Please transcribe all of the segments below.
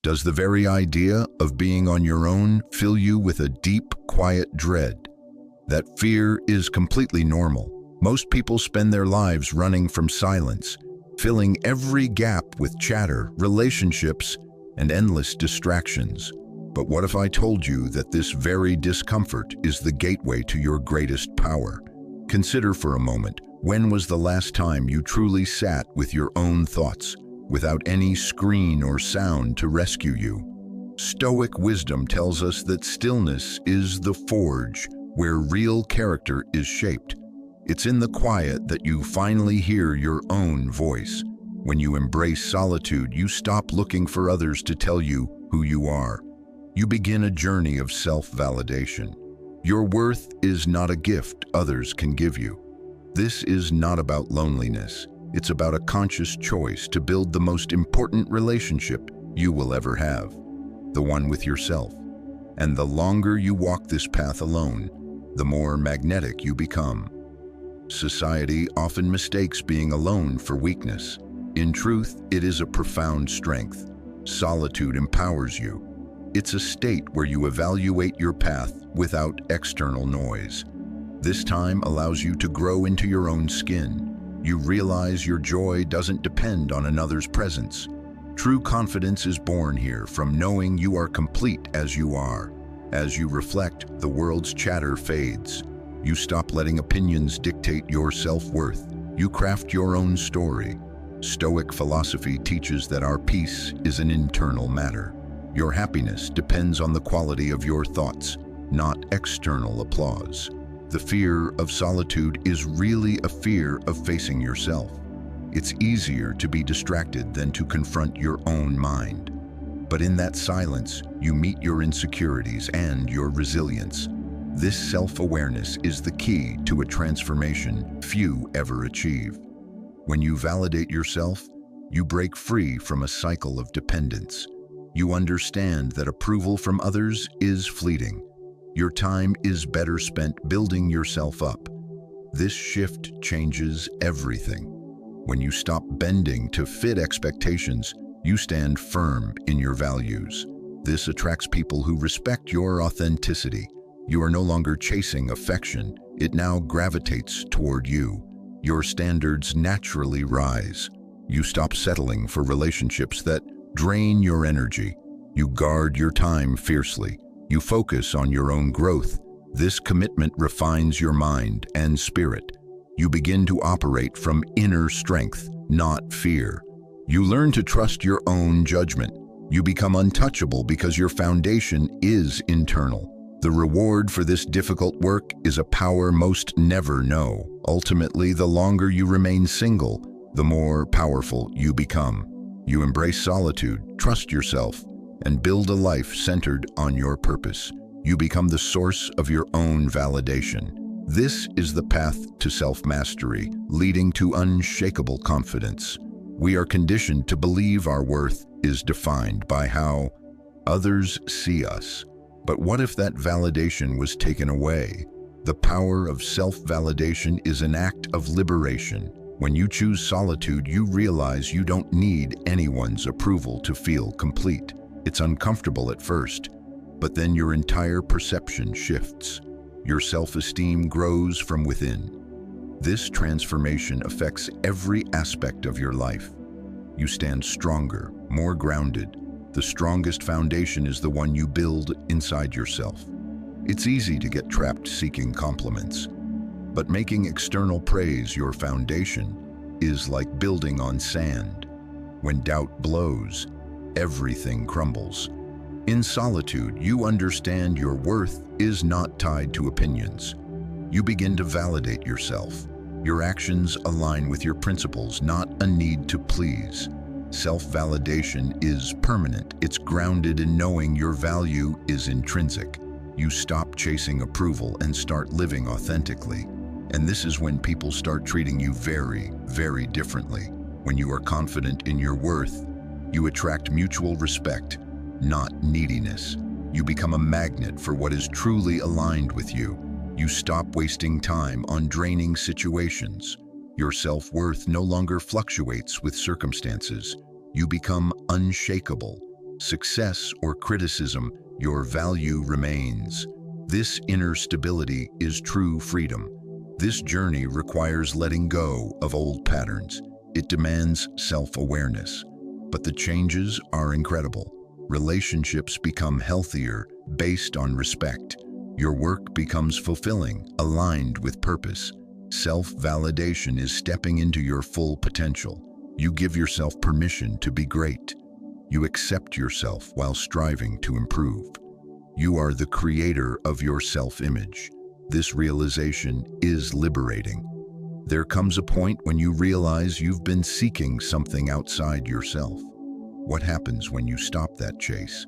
Does the very idea of being on your own fill you with a deep, quiet dread? That fear is completely normal. Most people spend their lives running from silence, filling every gap with chatter, relationships, and endless distractions. But what if I told you that this very discomfort is the gateway to your greatest power? Consider for a moment, when was the last time you truly sat with your own thoughts, without any screen or sound to rescue you? Stoic wisdom tells us that stillness is the forge where real character is shaped. It's in the quiet that you finally hear your own voice. When you embrace solitude, you stop looking for others to tell you who you are. You begin a journey of self-validation. Your worth is not a gift others can give you. This is not about loneliness. It's about a conscious choice to build the most important relationship you will ever have, the one with yourself. And the longer you walk this path alone, the more magnetic you become. Society often mistakes being alone for weakness. In truth, it is a profound strength. Solitude empowers you. It's a state where you evaluate your path without external noise. This time allows you to grow into your own skin. You realize your joy doesn't depend on another's presence. True confidence is born here from knowing you are complete as you are. As you reflect, the world's chatter fades. You stop letting opinions dictate your self-worth. You craft your own story. Stoic philosophy teaches that our peace is an internal matter. Your happiness depends on the quality of your thoughts, not external applause. The fear of solitude is really a fear of facing yourself. It's easier to be distracted than to confront your own mind. But in that silence, you meet your insecurities and your resilience. This self-awareness is the key to a transformation few ever achieve. When you validate yourself, you break free from a cycle of dependence. You understand that approval from others is fleeting. Your time is better spent building yourself up. This shift changes everything. When you stop bending to fit expectations, you stand firm in your values. This attracts people who respect your authenticity. You are no longer chasing affection. It now gravitates toward you. Your standards naturally rise. You stop settling for relationships that drain your energy. You guard your time fiercely. You focus on your own growth. This commitment refines your mind and spirit. You begin to operate from inner strength, not fear. You learn to trust your own judgment. You become untouchable because your foundation is internal. The reward for this difficult work is a power most never know. Ultimately, the longer you remain single, the more powerful you become. You embrace solitude, trust yourself, and build a life centered on your purpose. You become the source of your own validation. This is the path to self-mastery, leading to unshakable confidence. We are conditioned to believe our worth is defined by how others see us. But what if that validation was taken away? The power of self-validation is an act of liberation. When you choose solitude, you realize you don't need anyone's approval to feel complete. It's uncomfortable at first, but then your entire perception shifts. Your self-esteem grows from within. This transformation affects every aspect of your life. You stand stronger, more grounded. The strongest foundation is the one you build inside yourself. It's easy to get trapped seeking compliments, but making external praise your foundation is like building on sand. When doubt blows, everything crumbles. In solitude, you understand your worth is not tied to opinions. You begin to validate yourself. Your actions align with your principles, not a need to please. Self-validation is permanent. It's grounded in knowing your value is intrinsic. You stop chasing approval and start living authentically. And this is when people start treating you very, very differently. When you are confident in your worth, you attract mutual respect, not neediness. You become a magnet for what is truly aligned with you. You stop wasting time on draining situations. Your self-worth no longer fluctuates with circumstances. You become unshakable. success or criticism, your value remains. This inner stability is true freedom. This journey requires letting go of old patterns. It demands self-awareness. But the changes are incredible. Relationships become healthier based on respect. Your work becomes fulfilling, aligned with purpose. Self-validation is stepping into your full potential. You give yourself permission to be great. You accept yourself while striving to improve. You are the creator of your self-image. This realization is liberating. There comes a point when you realize you've been seeking something outside yourself. What happens when you stop that chase?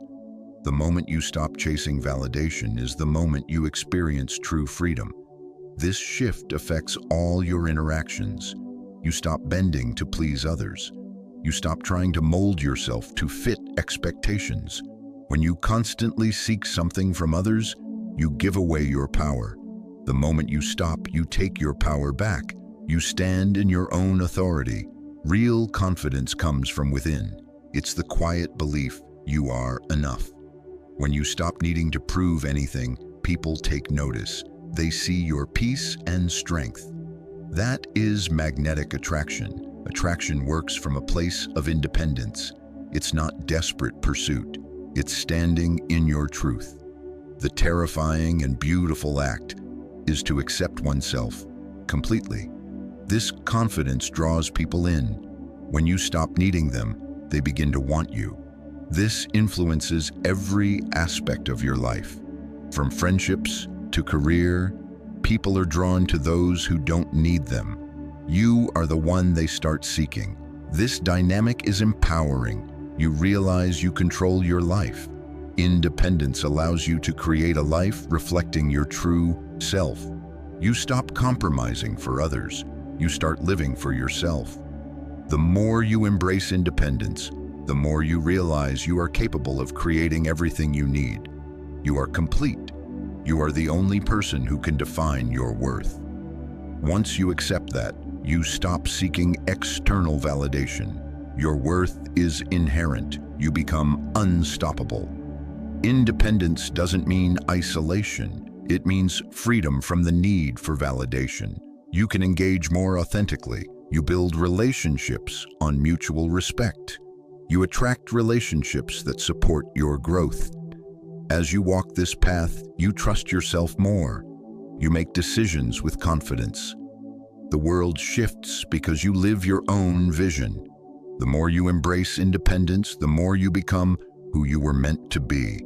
The moment you stop chasing validation is the moment you experience true freedom. This shift affects all your interactions. You stop bending to please others. You stop trying to mold yourself to fit expectations. When you constantly seek something from others, you give away your power. The moment you stop, you take your power back. You stand in your own authority. Real confidence comes from within. It's the quiet belief you are enough. When you stop needing to prove anything, people take notice. They see your peace and strength. That is magnetic attraction. Attraction works from a place of independence. It's not desperate pursuit. It's standing in your truth. The terrifying and beautiful act is to accept oneself completely. This confidence draws people in. When you stop needing them, they begin to want you. This influences every aspect of your life. From friendships to career, people are drawn to those who don't need them. You are the one they start seeking. This dynamic is empowering. You realize you control your life. Independence allows you to create a life reflecting your true self. You stop compromising for others. You start living for yourself. The more you embrace independence, the more you realize you are capable of creating everything you need. You are complete. You are the only person who can define your worth. Once you accept that, you stop seeking external validation. Your worth is inherent. You become unstoppable. Independence doesn't mean isolation. It means freedom from the need for validation. You can engage more authentically. You build relationships on mutual respect. You attract relationships that support your growth. As you walk this path, you trust yourself more. You make decisions with confidence. The world shifts because you live your own vision. The more you embrace independence, the more you become who you were meant to be.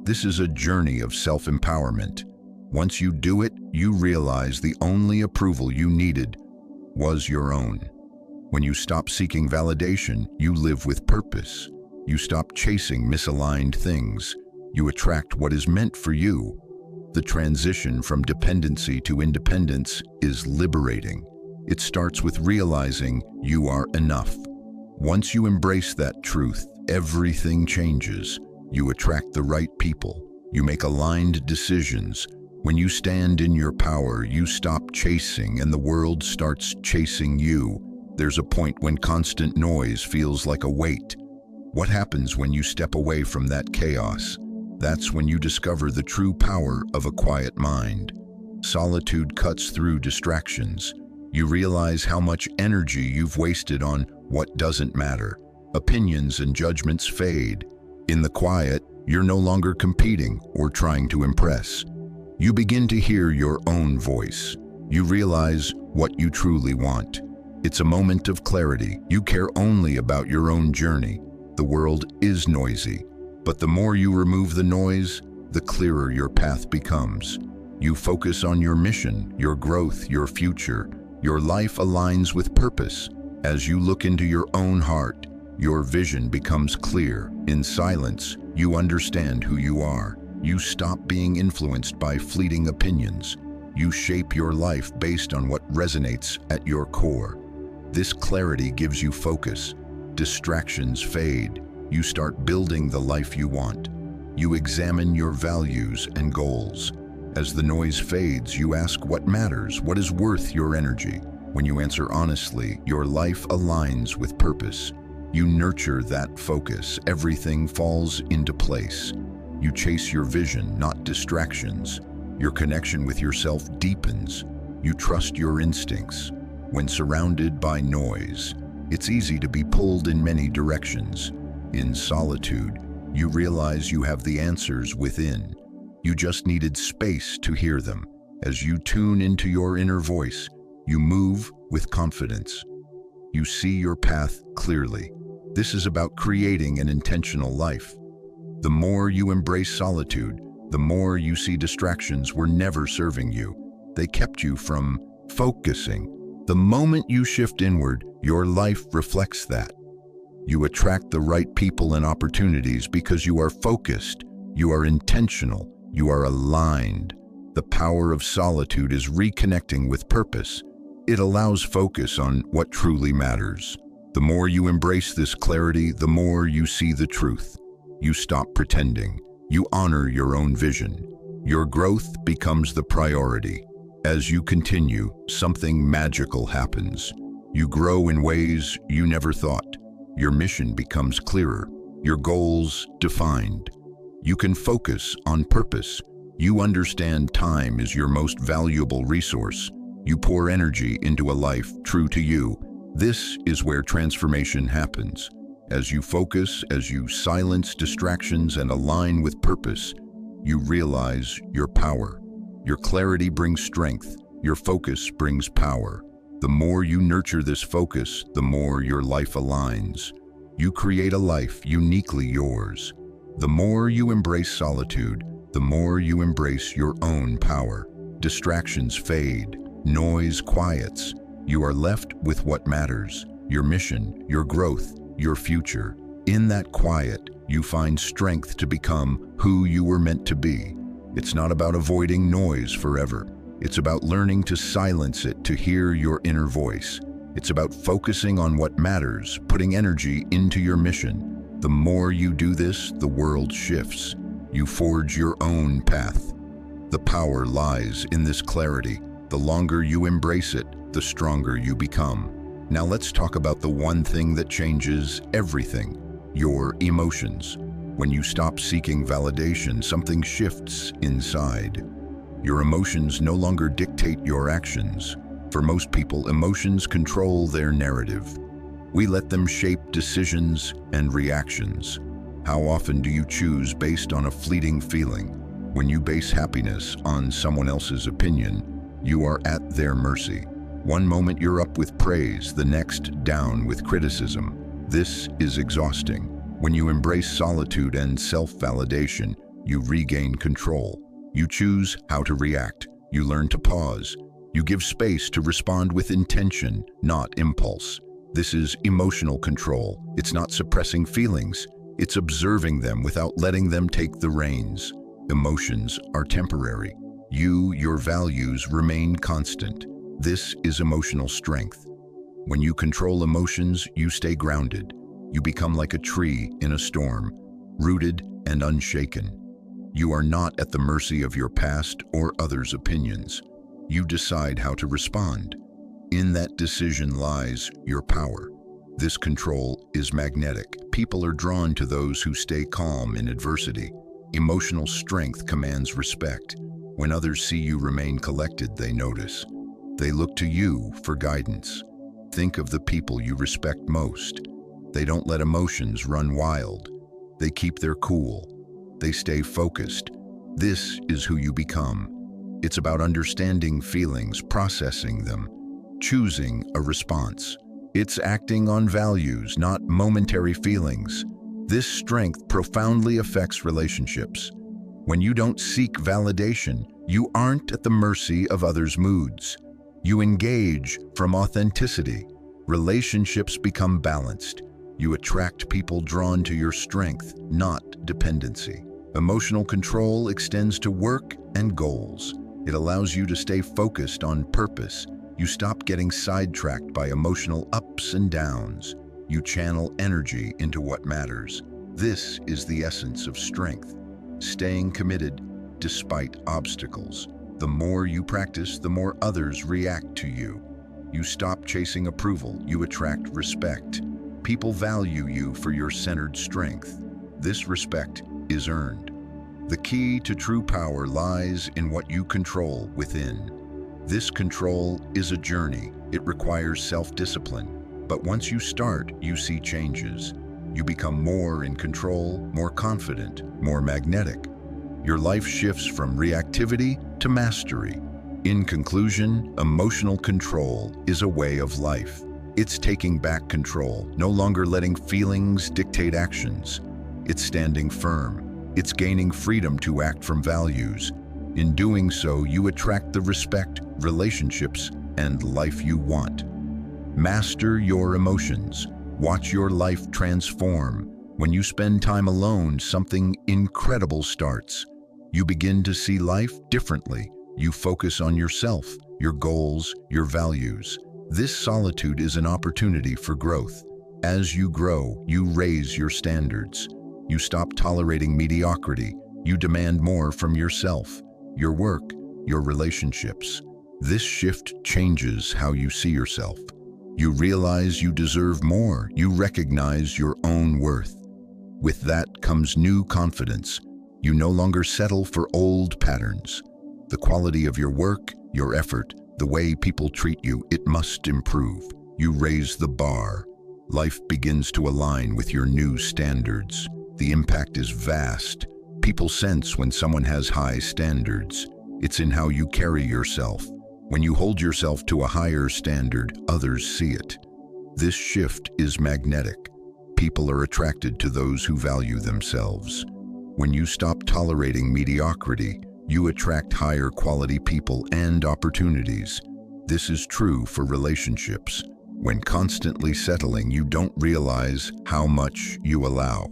This is a journey of self-empowerment. Once you do it, you realize the only approval you needed was your own. When you stop seeking validation, you live with purpose. You stop chasing misaligned things. You attract what is meant for you. The transition from dependency to independence is liberating. It starts with realizing you are enough. Once you embrace that truth, everything changes. You attract the right people. You make aligned decisions. When you stand in your power, you stop chasing and the world starts chasing you. There's a point when constant noise feels like a weight. What happens when you step away from that chaos? That's when you discover the true power of a quiet mind. Solitude cuts through distractions. You realize how much energy you've wasted on what doesn't matter. Opinions and judgments fade. In the quiet, you're no longer competing or trying to impress. You begin to hear your own voice. You realize what you truly want. It's a moment of clarity. You care only about your own journey. The world is noisy, but the more you remove the noise, the clearer your path becomes. You focus on your mission, your growth, your future. Your life aligns with purpose. As you look into your own heart, your vision becomes clear. In silence, you understand who you are. You stop being influenced by fleeting opinions. You shape your life based on what resonates at your core. This clarity gives you focus. Distractions fade. You start building the life you want. You examine your values and goals. As the noise fades, you ask what matters, what is worth your energy. When you answer honestly, your life aligns with purpose. You nurture that focus, everything falls into place. You chase your vision, not distractions. Your connection with yourself deepens. You trust your instincts. When surrounded by noise, it's easy to be pulled in many directions. In solitude, you realize you have the answers within. You just needed space to hear them. As you tune into your inner voice, you move with confidence. You see your path clearly. This is about creating an intentional life. The more you embrace solitude, the more you see distractions were never serving you. They kept you from focusing. The moment you shift inward, your life reflects that. You attract the right people and opportunities because you are focused, you are intentional, you are aligned. The power of solitude is reconnecting with purpose. It allows focus on what truly matters. The more you embrace this clarity, the more you see the truth. You stop pretending. You honor your own vision. Your growth becomes the priority. As you continue, something magical happens. You grow in ways you never thought. Your mission becomes clearer. Your goals defined. You can focus on purpose. You understand time is your most valuable resource. You pour energy into a life true to you. This is where transformation happens. As you focus, as you silence distractions and align with purpose, you realize your power. Your clarity brings strength. Your focus brings power. The more you nurture this focus, the more your life aligns. You create a life uniquely yours. The more you embrace solitude, the more you embrace your own power. Distractions fade. Noise quiets. You are left with what matters, your mission, your growth, your future. In that quiet, you find strength to become who you were meant to be. It's not about avoiding noise forever. It's about learning to silence it, to hear your inner voice. It's about focusing on what matters, putting energy into your mission. The more you do this, the world shifts. You forge your own path. The power lies in this clarity. The longer you embrace it, the stronger you become. Now let's talk about the one thing that changes everything, your emotions. When you stop seeking validation, something shifts inside. Your emotions no longer dictate your actions. For most people, emotions control their narrative. We let them shape decisions and reactions. How often do you choose based on a fleeting feeling? When you base happiness on someone else's opinion, you are at their mercy. One moment you're up with praise, the next down with criticism. This is exhausting. When you embrace solitude and self-validation, you regain control. You choose how to react. You learn to pause. You give space to respond with intention, not impulse. This is emotional control. It's not suppressing feelings. It's observing them without letting them take the reins. Emotions are temporary. Your values remain constant. This is emotional strength. When you control emotions, you stay grounded. You become like a tree in a storm, rooted and unshaken. You are not at the mercy of your past or others' opinions. You decide how to respond. In that decision lies your power. This control is magnetic. People are drawn to those who stay calm in adversity. Emotional strength commands respect. When others see you remain collected, they notice. They look to you for guidance. Think of the people you respect most. They don't let emotions run wild. They keep their cool. They stay focused. This is who you become. It's about understanding feelings, processing them, choosing a response. It's acting on values, not momentary feelings. This strength profoundly affects relationships. When you don't seek validation, you aren't at the mercy of others' moods. You engage from authenticity. Relationships become balanced. You attract people drawn to your strength, not dependency. Emotional control extends to work and goals. It allows you to stay focused on purpose. You stop getting sidetracked by emotional ups and downs. You channel energy into what matters. This is the essence of strength. Staying committed despite obstacles. The more you practice, the more others react to you. You stop chasing approval. You attract respect. People value you for your centered strength. This respect is earned. The key to true power lies in what you control within. This control is a journey. It requires self-discipline. But once you start, you see changes. You become more in control, more confident, more magnetic. Your life shifts from reactivity to mastery. In conclusion, emotional control is a way of life. It's taking back control, no longer letting feelings dictate actions. It's standing firm. It's gaining freedom to act from values. In doing so, you attract the respect, relationships, and life you want. Master your emotions. Watch your life transform. When you spend time alone, something incredible starts. You begin to see life differently. You focus on yourself, your goals, your values. This solitude is an opportunity for growth. As you grow, you raise your standards. You stop tolerating mediocrity. You demand more from yourself, your work, your relationships. This shift changes how you see yourself. You realize you deserve more. You recognize your own worth. With that comes new confidence. You no longer settle for old patterns. The quality of your work, your effort, the way people treat you, it must improve. You raise the bar. Life begins to align with your new standards. The impact is vast. People sense when someone has high standards. It's in how you carry yourself. When you hold yourself to a higher standard, others see it. This shift is magnetic. People are attracted to those who value themselves. When you stop tolerating mediocrity, you attract higher quality people and opportunities. This is true for relationships. When constantly settling, you don't realize how much you allow.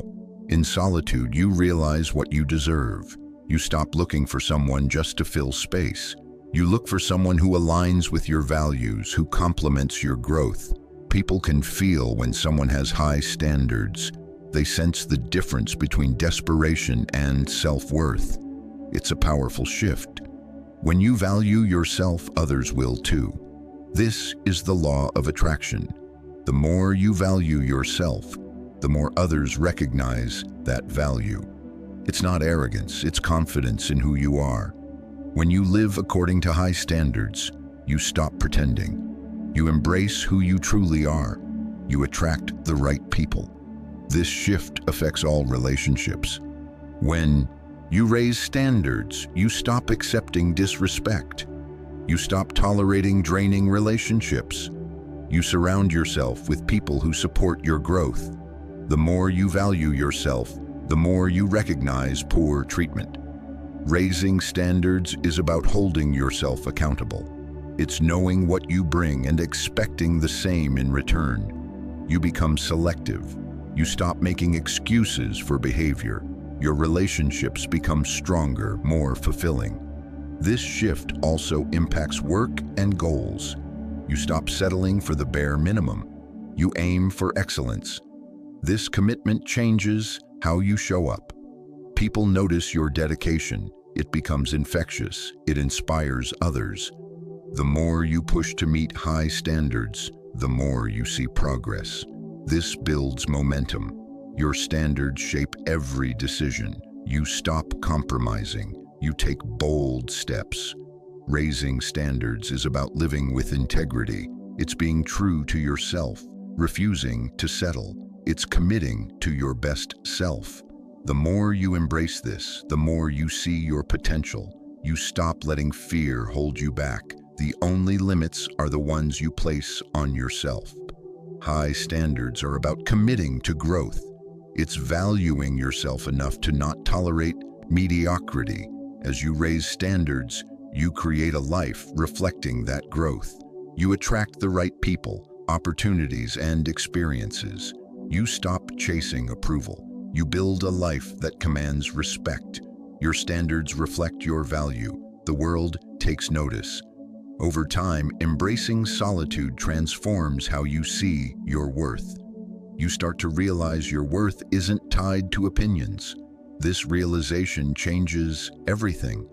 In solitude, you realize what you deserve. You stop looking for someone just to fill space. You look for someone who aligns with your values, who complements your growth. People can feel when someone has high standards. They sense the difference between desperation and self-worth. It's a powerful shift. When you value yourself, others will too. This is the law of attraction. The more you value yourself, the more others recognize that value. It's not arrogance, it's confidence in who you are. When you live according to high standards, you stop pretending. You embrace who you truly are. You attract the right people. This shift affects all relationships. When you raise standards, you stop accepting disrespect. You stop tolerating draining relationships. You surround yourself with people who support your growth. The more you value yourself, the more you recognize poor treatment. Raising standards is about holding yourself accountable. It's knowing what you bring and expecting the same in return. You become selective. You stop making excuses for behavior. Your relationships become stronger, more fulfilling. This shift also impacts work and goals. You stop settling for the bare minimum. You aim for excellence. This commitment changes how you show up. People notice your dedication. It becomes infectious. It inspires others. The more you push to meet high standards, the more you see progress. This builds momentum. Your standards shape every decision. You stop compromising. You take bold steps. Raising standards is about living with integrity. It's being true to yourself, refusing to settle. It's committing to your best self. The more you embrace this, the more you see your potential. You stop letting fear hold you back. The only limits are the ones you place on yourself. High standards are about committing to growth. It's valuing yourself enough to not tolerate mediocrity. As you raise standards, you create a life reflecting that growth. You attract the right people, opportunities, and experiences. You stop chasing approval. You build a life that commands respect. Your standards reflect your value. The world takes notice. Over time, embracing solitude transforms how you see your worth. You start to realize your worth isn't tied to opinions. This realization changes everything.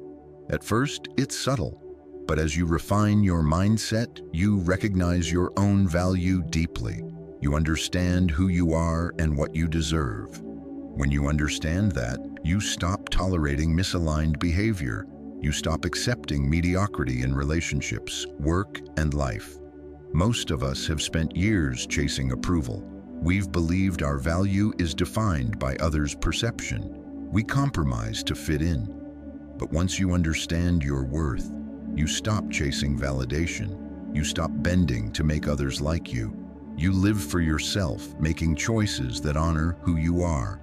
At first, it's subtle, but as you refine your mindset, you recognize your own value deeply. You understand who you are and what you deserve. When you understand that, you stop tolerating misaligned behavior. You stop accepting mediocrity in relationships, work, and life. Most of us have spent years chasing approval. We've believed our value is defined by others' perception. We compromise to fit in. But once you understand your worth, you stop chasing validation. You stop bending to make others like you. You live for yourself, making choices that honor who you are.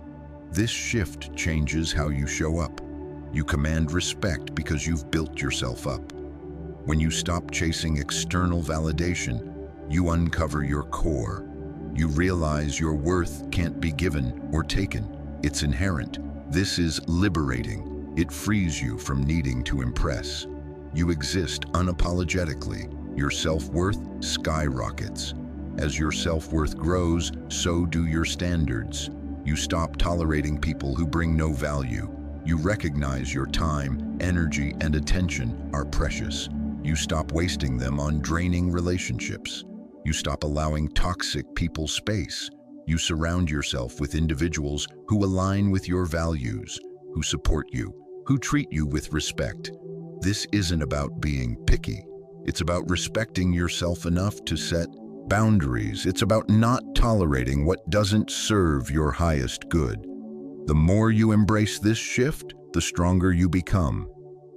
This shift changes how you show up. You command respect because you've built yourself up. When you stop chasing external validation, you uncover your core. You realize your worth can't be given or taken. It's inherent. This is liberating. It frees you from needing to impress. You exist unapologetically. Your self-worth skyrockets. As your self-worth grows, so do your standards. You stop tolerating people who bring no value. You recognize your time, energy, and attention are precious. You stop wasting them on draining relationships. You stop allowing toxic people space. You surround yourself with individuals who align with your values, who support you, who treat you with respect. This isn't about being picky. It's about respecting yourself enough to set boundaries. It's about not tolerating what doesn't serve your highest good. The more you embrace this shift, the stronger you become.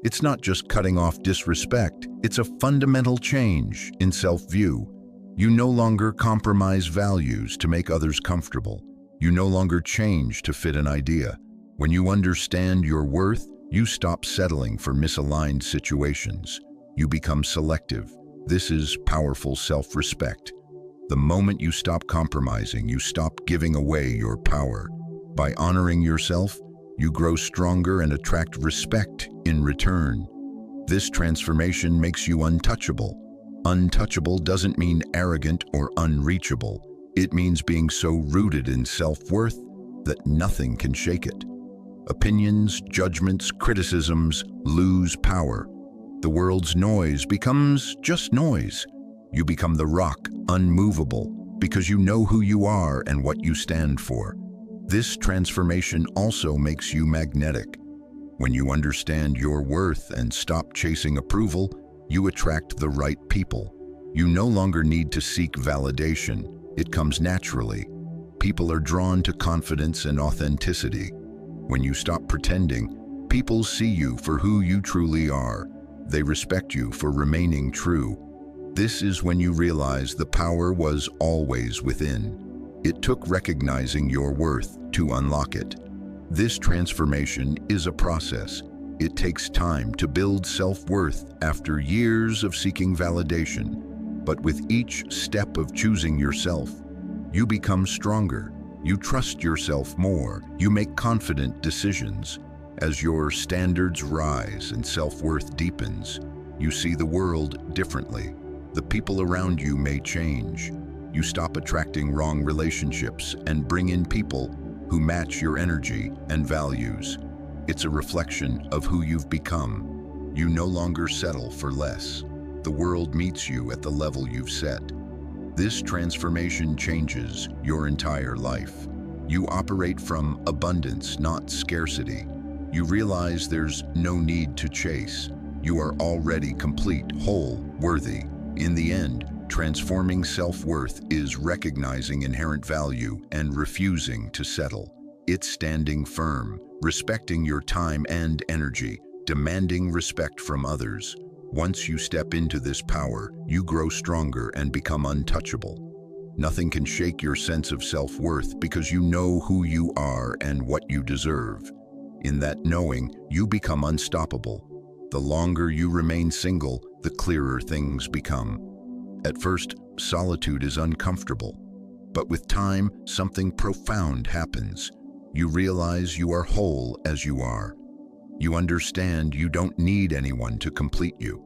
It's not just cutting off disrespect, it's a fundamental change in self-view. You no longer compromise values to make others comfortable. You no longer change to fit an idea. When you understand your worth, you stop settling for misaligned situations. You become selective. This is powerful self-respect. The moment you stop compromising, you stop giving away your power. By honoring yourself, you grow stronger and attract respect in return. This transformation makes you untouchable. Untouchable doesn't mean arrogant or unreachable. It means being so rooted in self-worth that nothing can shake it. Opinions, judgments, criticisms lose power. The world's noise becomes just noise. You become the rock, unmovable, because you know who you are and what you stand for. This transformation also makes you magnetic. When you understand your worth and stop chasing approval, you attract the right people. You no longer need to seek validation. It comes naturally. People are drawn to confidence and authenticity. When you stop pretending, people see you for who you truly are. They respect you for remaining true. This is when you realize the power was always within. It took recognizing your worth to unlock it. This transformation is a process. It takes time to build self-worth after years of seeking validation. But with each step of choosing yourself, you become stronger. You trust yourself more. You make confident decisions. As your standards rise and self-worth deepens, you see the world differently. The people around you may change. You stop attracting wrong relationships and bring in people who match your energy and values. It's a reflection of who you've become. You no longer settle for less. The world meets you at the level you've set. This transformation changes your entire life. You operate from abundance, not scarcity. You realize there's no need to chase. You are already complete, whole, worthy. In the end, transforming self-worth is recognizing inherent value and refusing to settle. It's standing firm, respecting your time and energy, demanding respect from others. Once you step into this power, you grow stronger and become untouchable. Nothing can shake your sense of self-worth because you know who you are and what you deserve. In that knowing, you become unstoppable. The longer you remain single, the clearer things become. At first, solitude is uncomfortable, but with time, something profound happens. You realize you are whole as you are. You understand you don't need anyone to complete you.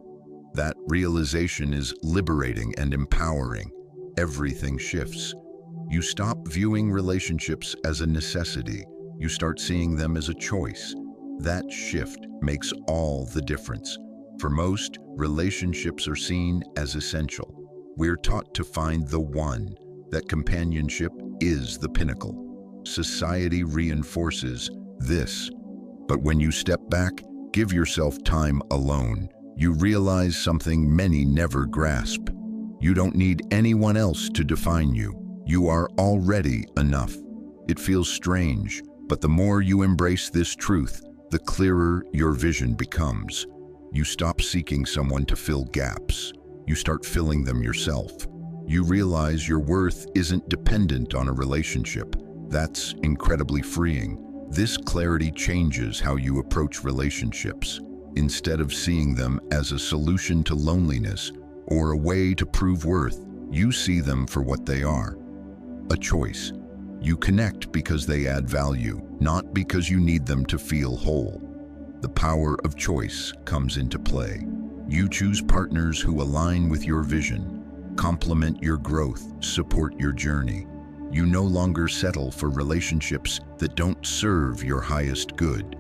That realization is liberating and empowering. Everything shifts. You stop viewing relationships as a necessity. You start seeing them as a choice. That shift makes all the difference. For most, relationships are seen as essential. We're taught to find the one, that companionship is the pinnacle. Society reinforces this. But when you step back, give yourself time alone, you realize something many never grasp. You don't need anyone else to define you. You are already enough. It feels strange, but the more you embrace this truth, the clearer your vision becomes. You stop seeking someone to fill gaps. You start filling them yourself. You realize your worth isn't dependent on a relationship. That's incredibly freeing. This clarity changes how you approach relationships. Instead of seeing them as a solution to loneliness or a way to prove worth, you see them for what they are: a choice. You connect because they add value, not because you need them to feel whole. The power of choice comes into play. You choose partners who align with your vision, complement your growth, support your journey. You no longer settle for relationships that don't serve your highest good.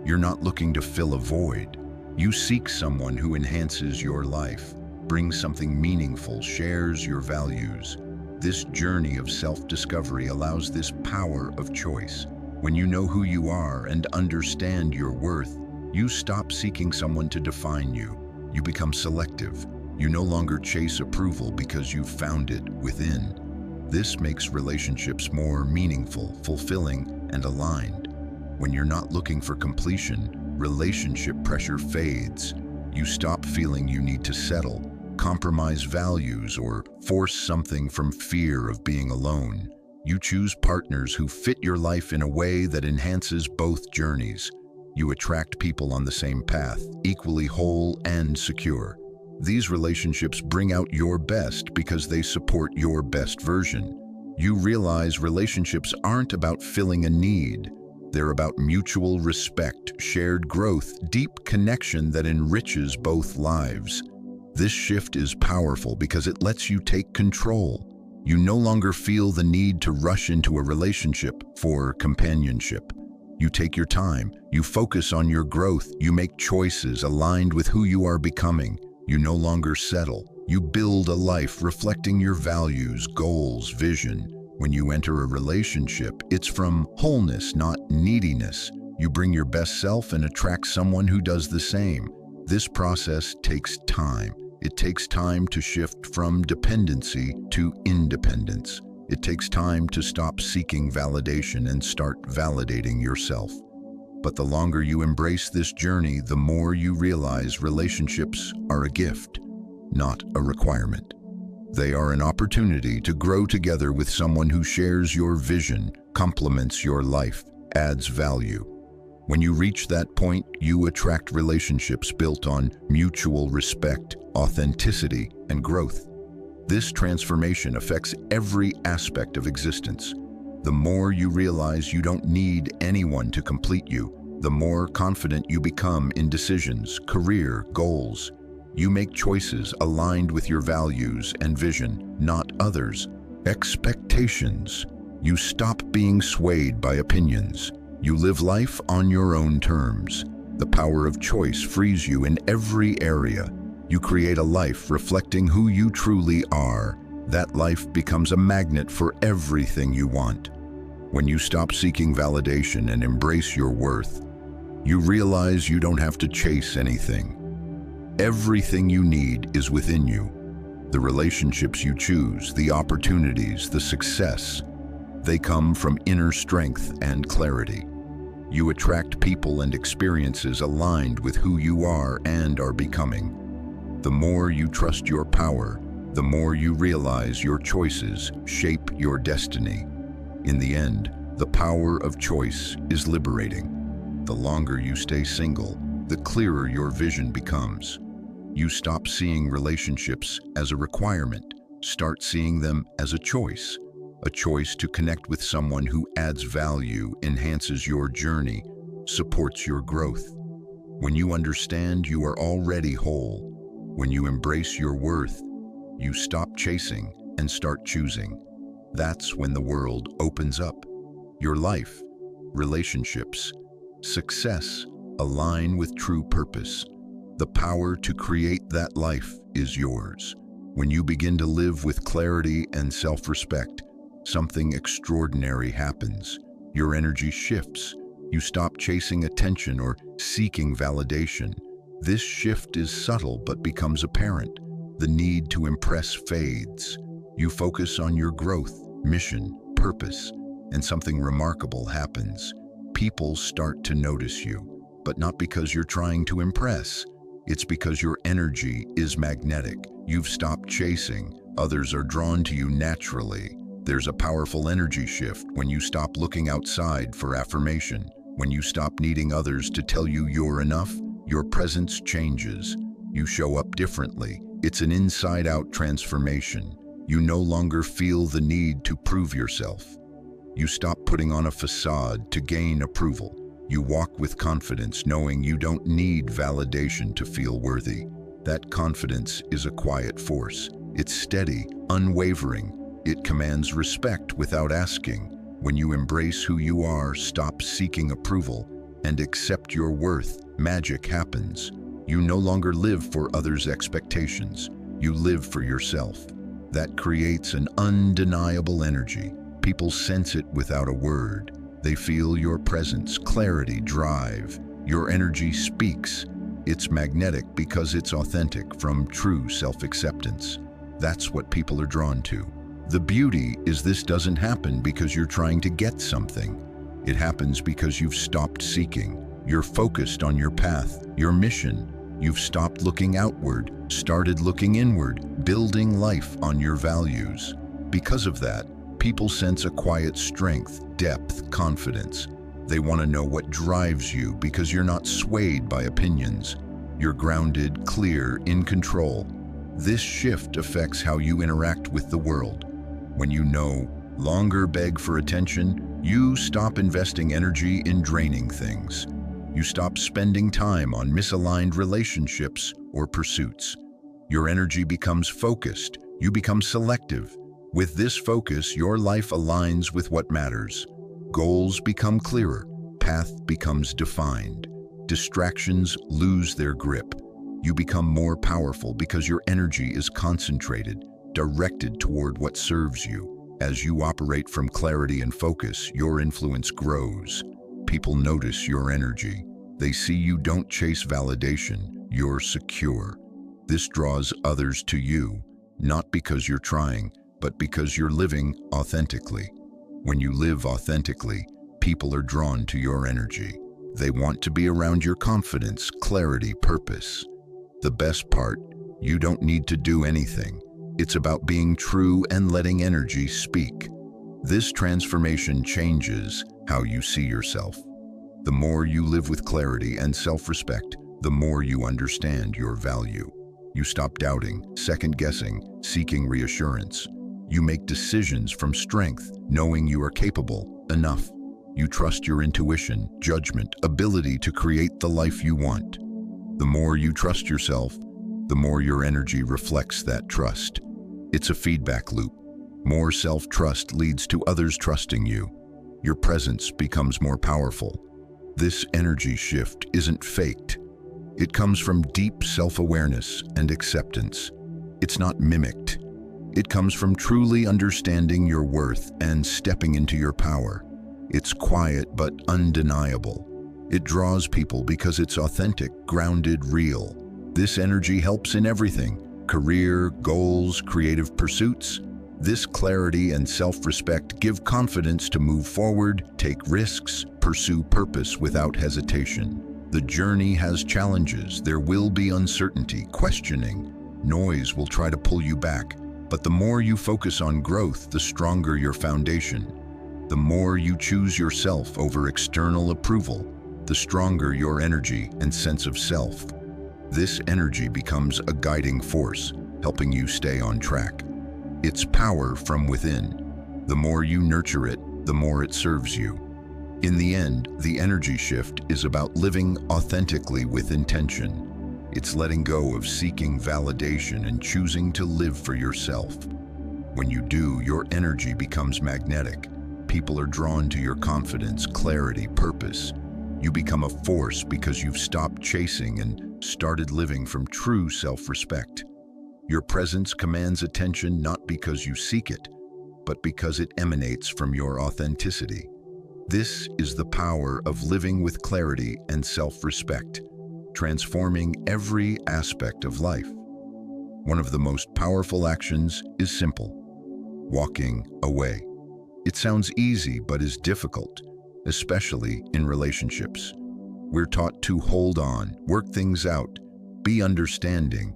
You're not looking to fill a void. You seek someone who enhances your life, brings something meaningful, shares your values. This journey of self-discovery allows this power of choice. When you know who you are and understand your worth, you stop seeking someone to define you. You become selective. You no longer chase approval because you've found it within. This makes relationships more meaningful, fulfilling, and aligned. When you're not looking for completion, relationship pressure fades. You stop feeling you need to settle, compromise values, or force something from fear of being alone. You choose partners who fit your life in a way that enhances both journeys. You attract people on the same path, equally whole and secure. These relationships bring out your best because they support your best version. You realize relationships aren't about filling a need. They're about mutual respect, shared growth, deep connection that enriches both lives. This shift is powerful because it lets you take control. You no longer feel the need to rush into a relationship for companionship. You take your time, you focus on your growth, you make choices aligned with who you are becoming. You no longer settle. You build a life reflecting your values, goals, vision. When you enter a relationship, it's from wholeness, not neediness. You bring your best self and attract someone who does the same. This process takes time. It takes time to shift from dependency to independence. It takes time to stop seeking validation and start validating yourself. But the longer you embrace this journey, the more you realize relationships are a gift, not a requirement. They are an opportunity to grow together with someone who shares your vision, complements your life, adds value. When you reach that point, you attract relationships built on mutual respect, authenticity, and growth. This transformation affects every aspect of existence. The more you realize you don't need anyone to complete you, the more confident you become in decisions, career, goals. You make choices aligned with your values and vision, not others' expectations. You stop being swayed by opinions. You live life on your own terms. The power of choice frees you in every area. You create a life reflecting who you truly are. That life becomes a magnet for everything you want. When you stop seeking validation and embrace your worth, you realize you don't have to chase anything. Everything you need is within you. The relationships you choose, the opportunities, the success, they come from inner strength and clarity. You attract people and experiences aligned with who you are and are becoming. The more you trust your power, the more you realize your choices shape your destiny. In the end, the power of choice is liberating. The longer you stay single, the clearer your vision becomes. You stop seeing relationships as a requirement, start seeing them as a choice to connect with someone who adds value, enhances your journey, supports your growth. When you understand you are already whole, when you embrace your worth, you stop chasing and start choosing. That's when the world opens up. Your life, relationships, success align with true purpose. The power to create that life is yours. When you begin to live with clarity and self-respect, something extraordinary happens. Your energy shifts. You stop chasing attention or seeking validation. This shift is subtle but becomes apparent. The need to impress fades. You focus on your growth, mission, purpose, and something remarkable happens. People start to notice you, but not because you're trying to impress. It's because your energy is magnetic. You've stopped chasing. Others are drawn to you naturally. There's a powerful energy shift when you stop looking outside for affirmation. When you stop needing others to tell you you're enough, your presence changes. You show up differently. It's an inside-out transformation. You no longer feel the need to prove yourself. You stop putting on a facade to gain approval. You walk with confidence, knowing you don't need validation to feel worthy. That confidence is a quiet force. It's steady, unwavering. It commands respect without asking. When you embrace who you are, stop seeking approval, and accept your worth, magic happens. You no longer live for others' expectations. You live for yourself. That creates an undeniable energy. People sense it without a word. They feel your presence, clarity, drive. Your energy speaks. It's magnetic because it's authentic from true self-acceptance. That's what people are drawn to. The beauty is this doesn't happen because you're trying to get something. It happens because you've stopped seeking. You're focused on your path, your mission. You've stopped looking outward, started looking inward, building life on your values. Because of that, people sense a quiet strength, depth, confidence. They want to know what drives you because you're not swayed by opinions. You're grounded, clear, in control. This shift affects how you interact with the world. When you no longer beg for attention, you stop investing energy in draining things. You stop spending time on misaligned relationships or pursuits. Your energy becomes focused. You become selective. With this focus, your life aligns with what matters. Goals become clearer. Path becomes defined. Distractions lose their grip. You become more powerful because your energy is concentrated, directed toward what serves you. As you operate from clarity and focus, your influence grows. People notice your energy. They see you don't chase validation, you're secure. This draws others to you, not because you're trying, but because you're living authentically. When you live authentically, people are drawn to your energy. They want to be around your confidence, clarity, purpose. The best part, you don't need to do anything. It's about being true and letting energy speak. This transformation changes how you see yourself. The more you live with clarity and self-respect, the more you understand your value. You stop doubting, second-guessing, seeking reassurance. You make decisions from strength, knowing you are capable, enough. You trust your intuition, judgment, ability to create the life you want. The more you trust yourself, the more your energy reflects that trust. It's a feedback loop. More self-trust leads to others trusting you. Your presence becomes more powerful. This energy shift isn't faked. It comes from deep self-awareness and acceptance. It's not mimicked. It comes from truly understanding your worth and stepping into your power. It's quiet but undeniable. It draws people because it's authentic, grounded, real. This energy helps in everything: career, goals, creative pursuits. This clarity and self-respect give confidence to move forward, take risks, pursue purpose without hesitation. The journey has challenges. There will be uncertainty, questioning. Noise will try to pull you back. But the more you focus on growth, the stronger your foundation. The more you choose yourself over external approval, the stronger your energy and sense of self. This energy becomes a guiding force, helping you stay on track. It's power from within. The more you nurture it, the more it serves you. In the end, the energy shift is about living authentically with intention. It's letting go of seeking validation and choosing to live for yourself. When you do, your energy becomes magnetic. People are drawn to your confidence, clarity, purpose. You become a force because you've stopped chasing and started living from true self-respect. Your presence commands attention not because you seek it, but because it emanates from your authenticity. This is the power of living with clarity and self-respect, transforming every aspect of life. One of the most powerful actions is simple: walking away. It sounds easy, but is difficult, especially in relationships. We're taught to hold on, work things out, be understanding.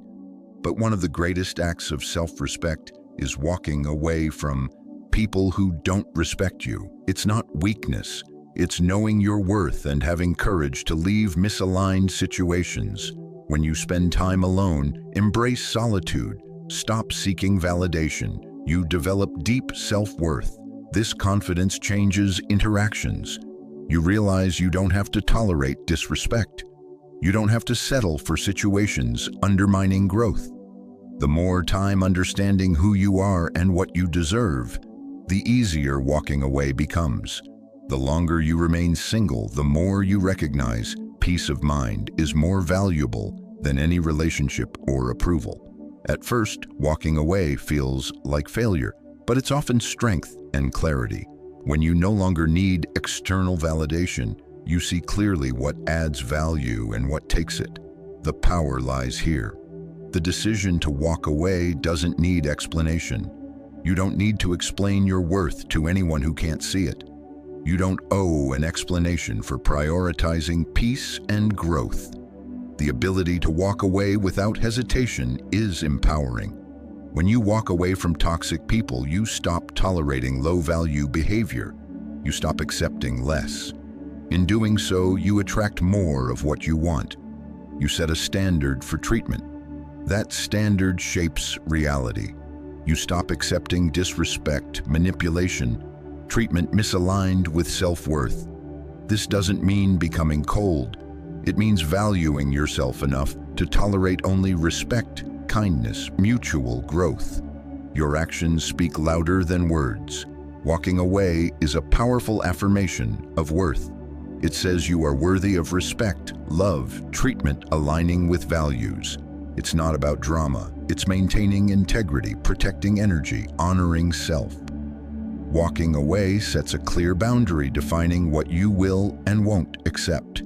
But one of the greatest acts of self-respect is walking away from people who don't respect you. It's not weakness. It's knowing your worth and having courage to leave misaligned situations. When you spend time alone, embrace solitude. Stop seeking validation. You develop deep self-worth. This confidence changes interactions. You realize you don't have to tolerate disrespect. You don't have to settle for situations undermining growth. The more time understanding who you are and what you deserve, the easier walking away becomes. The longer you remain single, the more you recognize peace of mind is more valuable than any relationship or approval. At first, walking away feels like failure, but it's often strength and clarity. When you no longer need external validation, you see clearly what adds value and what takes it. The power lies here. The decision to walk away doesn't need explanation. You don't need to explain your worth to anyone who can't see it. You don't owe an explanation for prioritizing peace and growth. The ability to walk away without hesitation is empowering. When you walk away from toxic people, you stop tolerating low-value behavior. You stop accepting less. In doing so, you attract more of what you want. You set a standard for treatment. That standard shapes reality. You stop accepting disrespect, manipulation, treatment misaligned with self-worth. This doesn't mean becoming cold. It means valuing yourself enough to tolerate only respect, kindness, mutual growth. Your actions speak louder than words. Walking away is a powerful affirmation of worth. It says you are worthy of respect, love, treatment aligning with values. It's not about drama. It's maintaining integrity, protecting energy, honoring self. Walking away sets a clear boundary defining what you will and won't accept.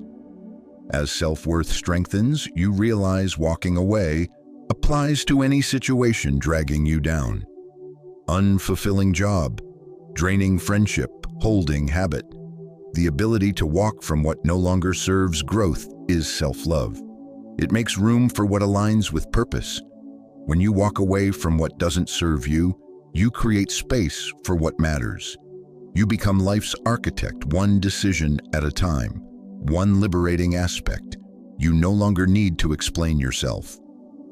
As self-worth strengthens, you realize walking away applies to any situation dragging you down. Unfulfilling job, draining friendship, holding habit. The ability to walk from what no longer serves growth is self-love. It makes room for what aligns with purpose. When you walk away from what doesn't serve you, you create space for what matters. You become life's architect, one decision at a time, one liberating aspect. You no longer need to explain yourself.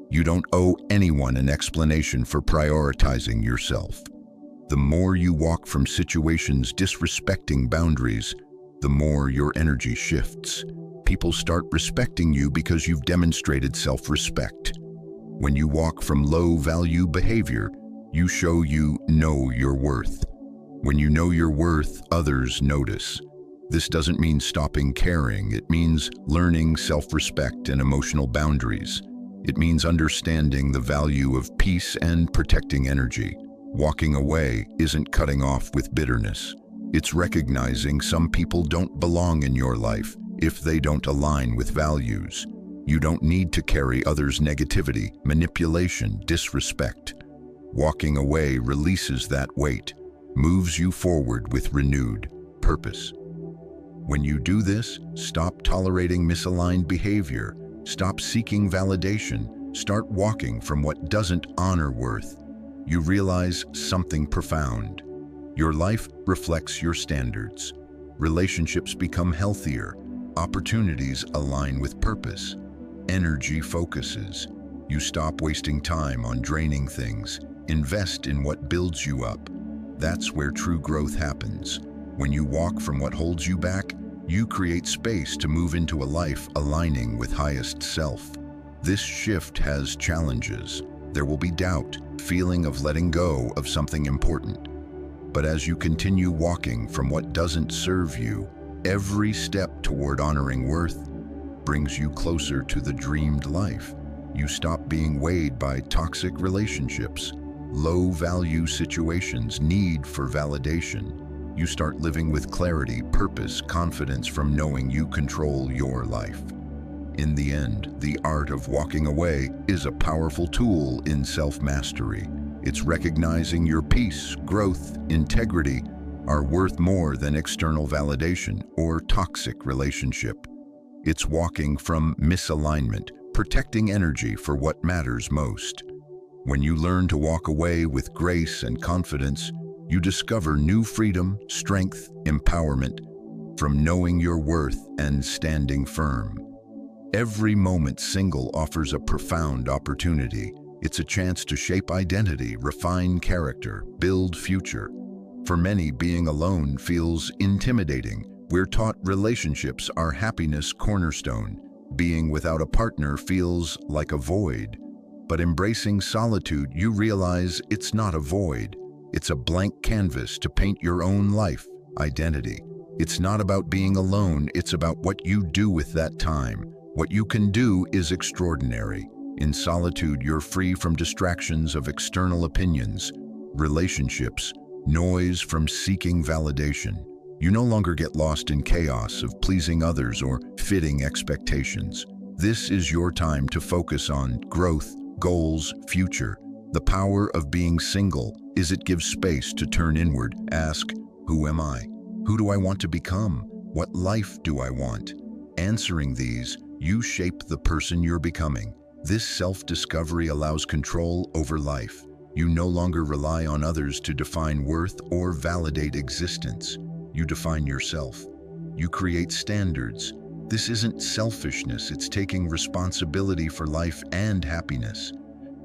You don't owe anyone an explanation for prioritizing yourself. The more you walk from situations disrespecting boundaries, the more your energy shifts. People start respecting you because you've demonstrated self-respect. When you walk from low-value behavior, you show you know your worth. When you know your worth, others notice. This doesn't mean stopping caring. It means learning self-respect and emotional boundaries. It means understanding the value of peace and protecting energy. Walking away isn't cutting off with bitterness. It's recognizing some people don't belong in your life if they don't align with values. You don't need to carry others' negativity, manipulation, disrespect. Walking away releases that weight, moves you forward with renewed purpose. When you do this, stop tolerating misaligned behavior, stop seeking validation, start walking from what doesn't honor worth. You realize something profound. Your life reflects your standards. Relationships become healthier. Opportunities align with purpose. Energy focuses. You stop wasting time on draining things. Invest in what builds you up. That's where true growth happens. When you walk from what holds you back, you create space to move into a life aligning with highest self. This shift has challenges. There will be doubt, feeling of letting go of something important. But as you continue walking from what doesn't serve you, every step toward honoring worth brings you closer to the dreamed life. You stop being weighed by toxic relationships. low-value situations need for validation. You start living with clarity, purpose, confidence from knowing you control your life. In the end, the art of walking away is a powerful tool in self-mastery. It's recognizing your peace, growth, integrity are worth more than external validation or toxic relationship. It's walking from misalignment, protecting energy for what matters most. When you learn to walk away with grace and confidence, you discover new freedom, strength, empowerment from knowing your worth and standing firm. Every moment single offers a profound opportunity. It's a chance to shape identity, refine character, build future. For many, being alone feels intimidating. We're taught relationships are happiness cornerstone. Being without a partner feels like a void. But embracing solitude, you realize it's not a void. It's a blank canvas to paint your own life, identity. It's not about being alone, it's about what you do with that time. What you can do is extraordinary. In solitude, you're free from distractions of external opinions, relationships, noise from seeking validation. You no longer get lost in chaos of pleasing others or fitting expectations. This is your time to focus on growth, goals, future. The power of being single is it gives space to turn inward, ask, who am I? Who do I want to become? What life do I want? Answering these, you shape the person you're becoming. This self-discovery allows control over life. You no longer rely on others to define worth or validate existence. You define yourself. You create standards. This isn't selfishness, it's taking responsibility for life and happiness.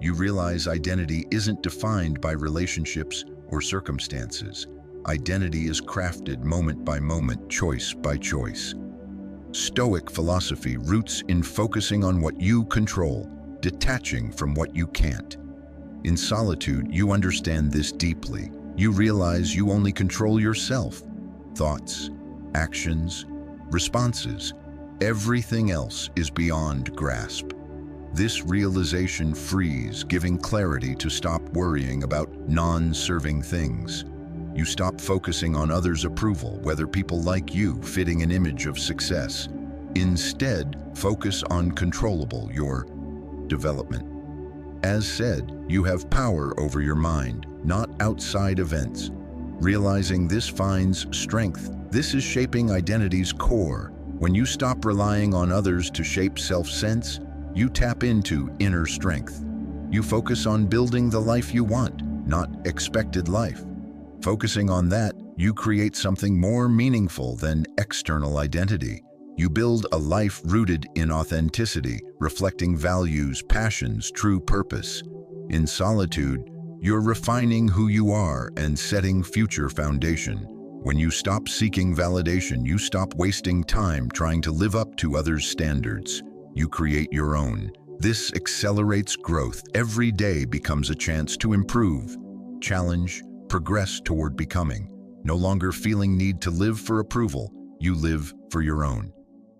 You realize identity isn't defined by relationships or circumstances. Identity is crafted moment by moment, choice by choice. Stoic philosophy roots in focusing on what you control, detaching from what you can't. In solitude, you understand this deeply. You realize you only control yourself. Thoughts, actions, responses. Everything else is beyond grasp. This realization frees, giving clarity to stop worrying about non-serving things. You stop focusing on others' approval, whether people like you, fitting an image of success. Instead, focus on controllable, your development. As said, you have power over your mind, not outside events. Realizing this finds strength. This is shaping identity's core. When you stop relying on others to shape self-sense, you tap into inner strength. You focus on building the life you want, not expected life. Focusing on that, you create something more meaningful than external identity. You build a life rooted in authenticity, reflecting values, passions, true purpose. In solitude, you're refining who you are and setting future foundation. When you stop seeking validation, you stop wasting time trying to live up to others' standards. You create your own. This accelerates growth. Every day becomes a chance to improve, challenge, progress toward becoming. No longer feeling need to live for approval, you live for your own.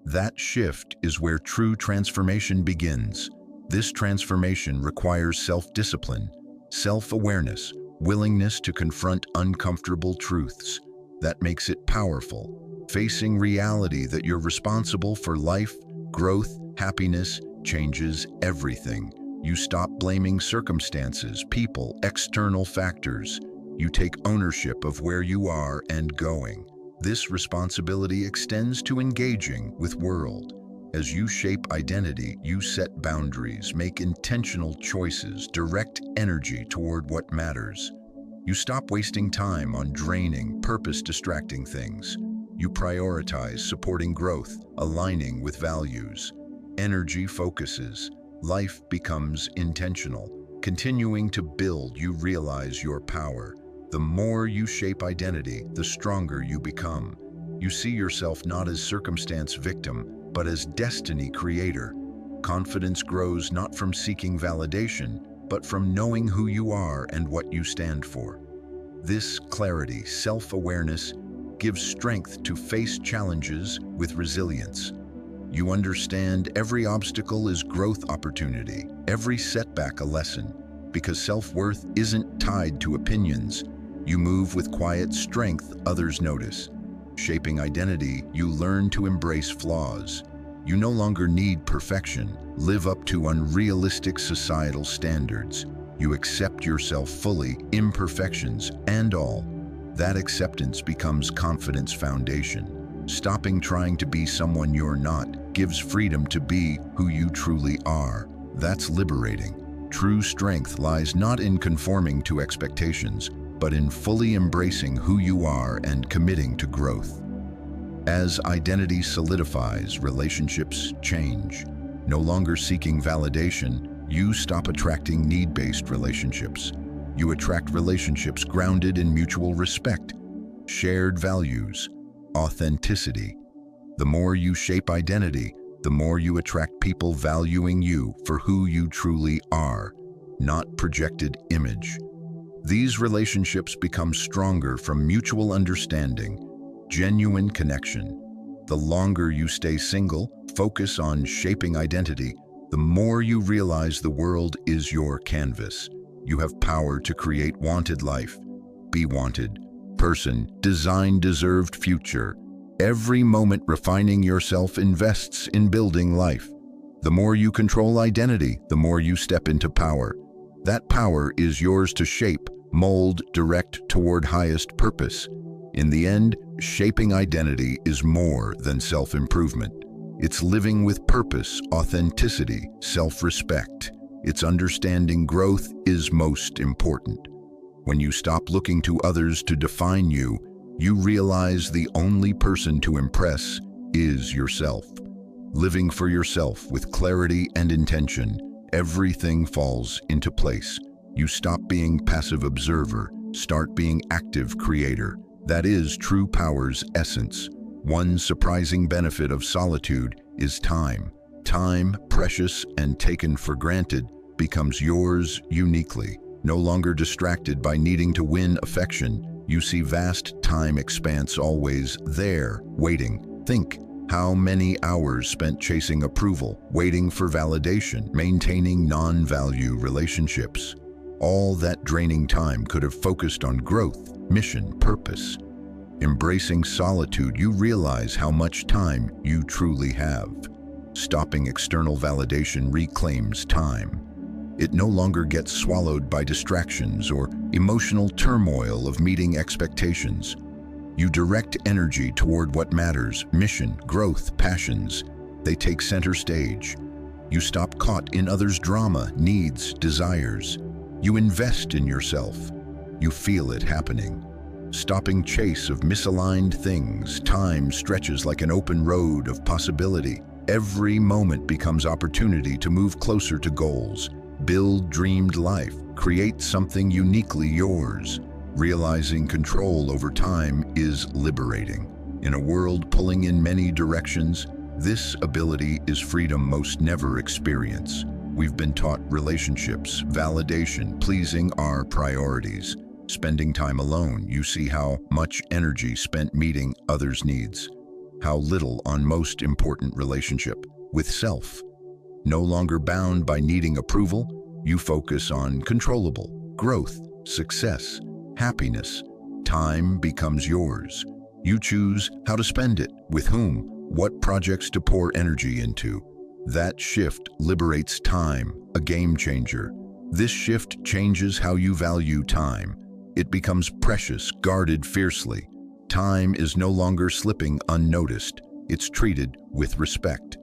That shift is where true transformation begins. This transformation requires self-discipline, self-awareness, willingness to confront uncomfortable truths. That makes it powerful. Facing reality that you're responsible for life, growth, happiness changes everything. You stop blaming circumstances, people, external factors. You take ownership of where you are and going. This responsibility extends to engaging with world. As you shape identity, you set boundaries, make intentional choices, direct energy toward what matters. You stop wasting time on draining, purpose-distracting things. You prioritize supporting growth, aligning with values. Energy focuses. Life becomes intentional. Continuing to build, you realize your power. The more you shape identity, the stronger you become. You see yourself not as circumstance victim, but as destiny creator. Confidence grows not from seeking validation, but from knowing who you are and what you stand for. This clarity, self-awareness, gives strength to face challenges with resilience. You understand every obstacle is growth opportunity, every setback a lesson. because self-worth isn't tied to opinions. You move with quiet strength others notice. Shaping identity, you learn to embrace flaws. You no longer need perfection, live up to unrealistic societal standards. You accept yourself fully, imperfections and all. That acceptance becomes confidence foundation. Stopping trying to be someone you're not gives freedom to be who you truly are. That's liberating. True strength lies not in conforming to expectations, but in fully embracing who you are and committing to growth. As identity solidifies, relationships change. No longer seeking validation, you stop attracting need-based relationships. You attract relationships grounded in mutual respect, shared values, authenticity. The more you shape identity, the more you attract people valuing you for who you truly are, not projected image. These relationships become stronger from mutual understanding, genuine connection. The longer you stay single, focus on shaping identity, the more you realize the world is your canvas. You have power to create wanted life, be wanted person, design deserved future. Every moment refining yourself invests in building life. The more you control identity, the more you step into power. That power is yours to shape, mold, direct toward highest purpose. In the end, shaping identity is more than self-improvement. It's living with purpose, authenticity, self-respect. It's understanding growth is most important. When you stop looking to others to define you, you realize the only person to impress is yourself. Living for yourself with clarity and intention, everything falls into place. You stop being passive observer, start being active creator. That is true power's essence. One surprising benefit of solitude is time. Time, precious and taken for granted, becomes yours uniquely. No longer distracted by needing to win affection, you see vast time expanse always there, waiting. Think how many hours spent chasing approval, waiting for validation, maintaining non-value relationships. All that draining time could have focused on growth, mission, purpose. Embracing solitude, you realize how much time you truly have. Stopping external validation reclaims time. It no longer gets swallowed by distractions or emotional turmoil of meeting expectations. You direct energy toward what matters, mission, growth, passions. They take center stage. You stop caught in others' drama, needs, desires. You invest in yourself. You feel it happening. Stopping chase of misaligned things, time stretches like an open road of possibility. Every moment becomes opportunity to move closer to goals, build dreamed life, create something uniquely yours. Realizing control over time is liberating. In a world pulling in many directions, this ability is freedom most never experience. We've been taught relationships, validation, pleasing are priorities. Spending time alone, you see how much energy spent meeting others' needs. How little on most important relationship, with self. No longer bound by needing approval, you focus on controllable, growth, success, happiness. Time becomes yours. You choose how to spend it, with whom, what projects to pour energy into. That shift liberates time, a game changer. This shift changes how you value time. It becomes precious, guarded fiercely. Time is no longer slipping unnoticed. It's treated with respect.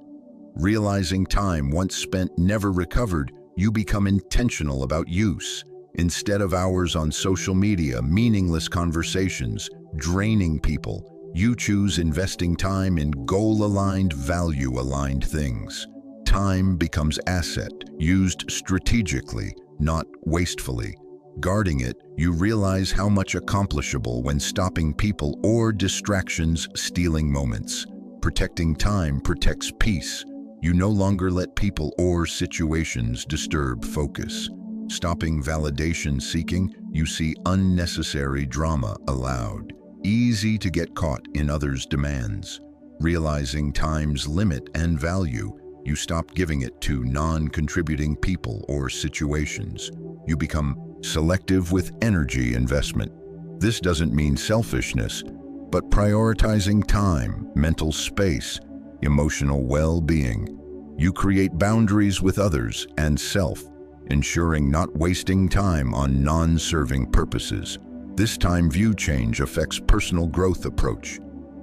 Realizing time once spent never recovered, you become intentional about use. Instead of hours on social media, meaningless conversations, draining people, you choose investing time in goal-aligned, value-aligned things. Time becomes asset, used strategically, not wastefully. Guarding it, you realize how much accomplishable when stopping people or distractions stealing moments. Protecting time protects peace. You no longer let people or situations disturb focus. Stopping validation seeking, you see unnecessary drama allowed. Easy to get caught in others' demands. Realizing time's limit and value, you stop giving it to non-contributing people or situations. You become selective with energy investment. This doesn't mean selfishness, but prioritizing time, mental space, emotional well-being. You create boundaries with others and self, ensuring not wasting time on non-serving purposes. This time view change affects personal growth approach.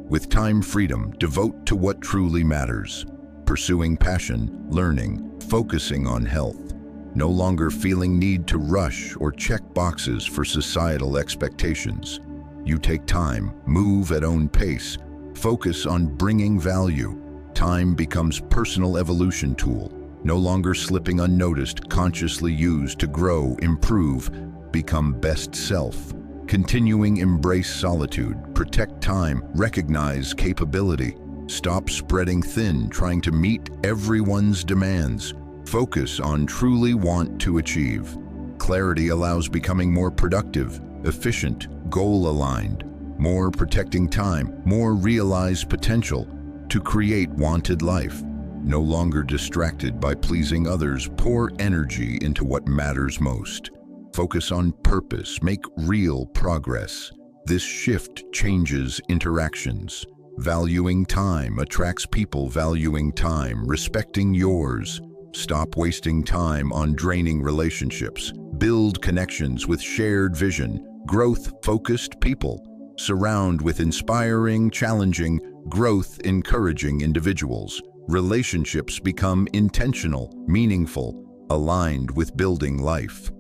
With time freedom, devote to what truly matters. Pursuing passion, learning, focusing on health. No longer feeling need to rush or check boxes for societal expectations. You take time, move at own pace, focus on bringing value. Time becomes personal evolution tool, no longer slipping unnoticed, consciously used to grow, improve, become best self. Continuing embrace solitude, protect time, recognize capability. Stop spreading thin, trying to meet everyone's demands. Focus on truly want to achieve. Clarity allows becoming more productive, efficient, goal-aligned, more protecting time, more realized potential to create wanted life. No longer distracted by pleasing others, pour energy into what matters most. Focus on purpose, make real progress. This shift changes interactions. Valuing time attracts people valuing time, respecting yours. Stop wasting time on draining relationships. Build connections with shared vision, growth-focused people. Surround with inspiring, challenging, growth-encouraging individuals. Relationships become intentional, meaningful, aligned with building life.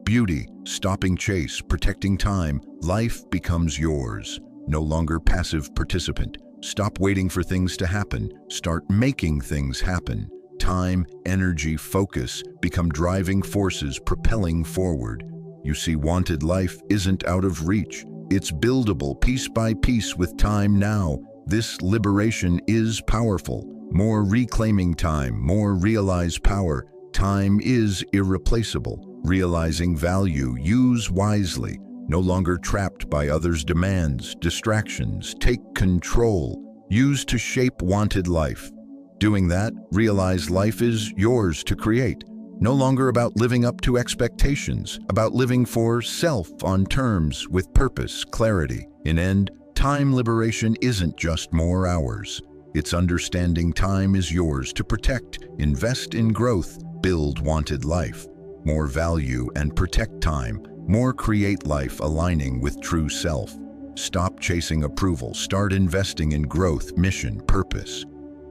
Beauty, stopping chase, protecting time, life becomes yours. No longer passive participant. Stop waiting for things to happen. Start making things happen. Time, energy, focus become driving forces propelling forward. You see, wanted life isn't out of reach. It's buildable piece by piece with time now. This liberation is powerful. More reclaiming time, more realized power. Time is irreplaceable. Realizing value, use wisely. No longer trapped by others' demands, distractions. Take control. Use to shape wanted life. Doing that, realize life is yours to create. No longer about living up to expectations, about living for self on terms with purpose, clarity. In end, time liberation isn't just more hours. It's understanding time is yours to protect, invest in growth, build wanted life. More value and protect time, more create life aligning with true self. Stop chasing approval, start investing in growth, mission, purpose.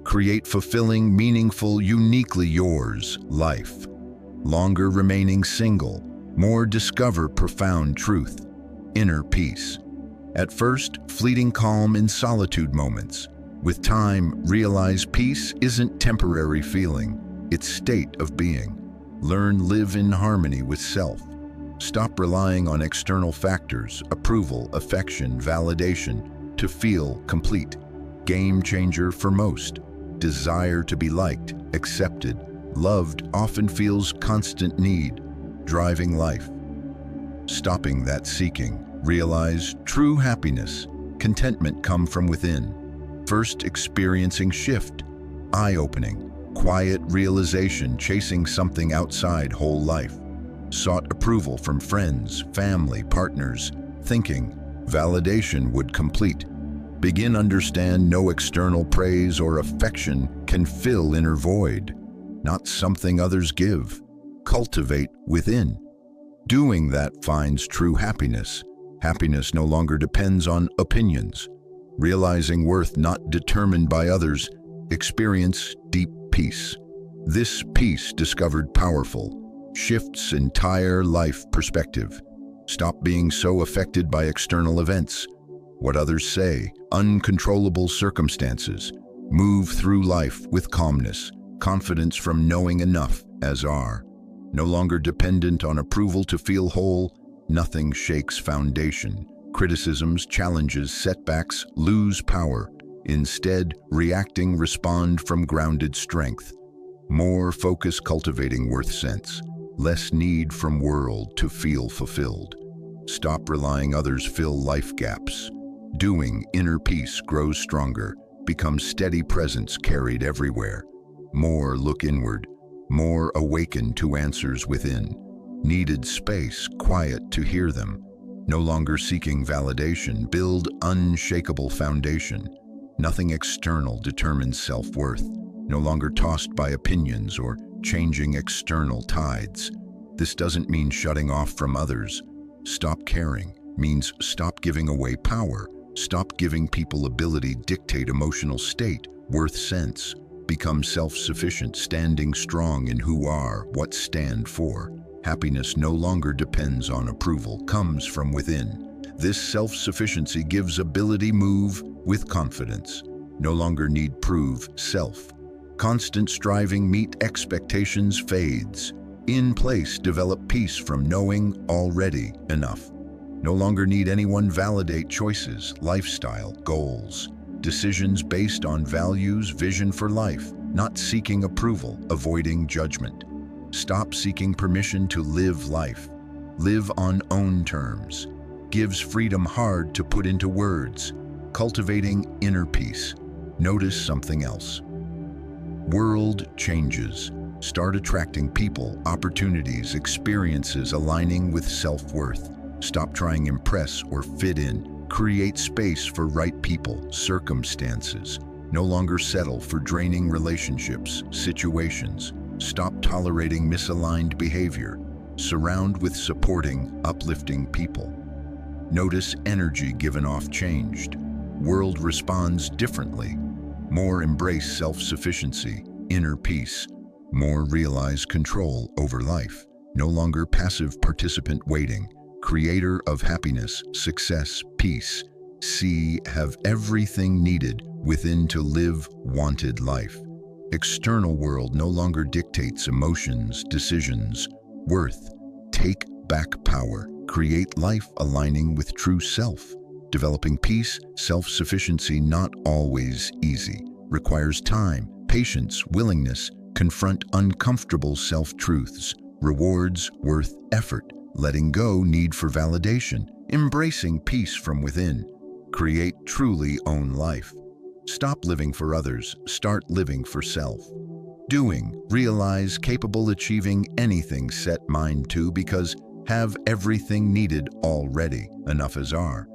Create fulfilling, meaningful, uniquely yours life. Longer remaining single, more discover profound truth, inner peace. At first, fleeting calm in solitude moments. With time, realize peace isn't temporary feeling, it's state of being. Learn live in harmony with self. Stop relying on external factors, approval, affection, validation, to feel complete. Game changer for most. Desire to be liked, accepted, loved often feels constant need, driving life. Stopping that seeking, realize true happiness, contentment come from within. First experiencing shift, eye-opening, quiet realization chasing something outside whole life. Sought approval from friends, family, partners, thinking validation would complete. Begin understand no external praise or affection can fill inner void. Not something others give. Cultivate within. Doing that finds true happiness. Happiness no longer depends on opinions. Realizing worth not determined by others, experience deep peace. This peace discovered powerful, shifts entire life perspective. Stop being so affected by external events, what others say, uncontrollable circumstances. Move through life with calmness, confidence from knowing enough as are. No longer dependent on approval to feel whole, nothing shakes foundation. Criticisms, challenges, setbacks lose power. Instead, reacting respond from grounded strength. More focus cultivating worth sense. Less need from world to feel fulfilled. Stop relying others fill life gaps. Doing inner peace grows stronger, becomes steady presence carried everywhere. More look inward, more awaken to answers within. needed space, quiet to hear them. No longer seeking validation, build unshakable foundation. Nothing external determines self-worth. No longer tossed by opinions or changing external tides. This doesn't mean shutting off from others. Stop caring means stop giving away power. Stop giving people ability dictate emotional state, worth sense. Become self-sufficient, standing strong in who are, what stand for. Happiness no longer depends on approval, comes from within. This self-sufficiency gives ability move with confidence. No longer need prove self. Constant striving meet expectations fades. In place develop peace from knowing already enough. No longer need anyone validate choices, lifestyle, goals. Decisions based on values, vision for life, not seeking approval, avoiding judgment. Stop seeking permission to live life. Live on own terms. Gives freedom hard to put into words. Cultivating inner peace. Notice something else. World changes. Start attracting people, opportunities, experiences aligning with self-worth. Stop trying to impress or fit in. Create space for right people, circumstances. No longer settle for draining relationships, situations. Stop tolerating misaligned behavior. Surround with supporting, uplifting people. Notice energy given off changed. World responds differently. More embrace self-sufficiency, inner peace. More realize control over life. No longer passive participant waiting. Creator of happiness, success, peace. Have everything needed within to live wanted life. External world no longer dictates emotions, decisions, worth. Take back power. Create life aligning with true self. Developing peace, self-sufficiency not always easy. Requires time, patience, willingness. Confront uncomfortable self-truths. Rewards worth effort. Letting go need for validation. Embracing peace from within. Create truly own life. Stop living for others. Start living for self. Doing, realize capable achieving anything set mind to because have everything needed already. Enough as are.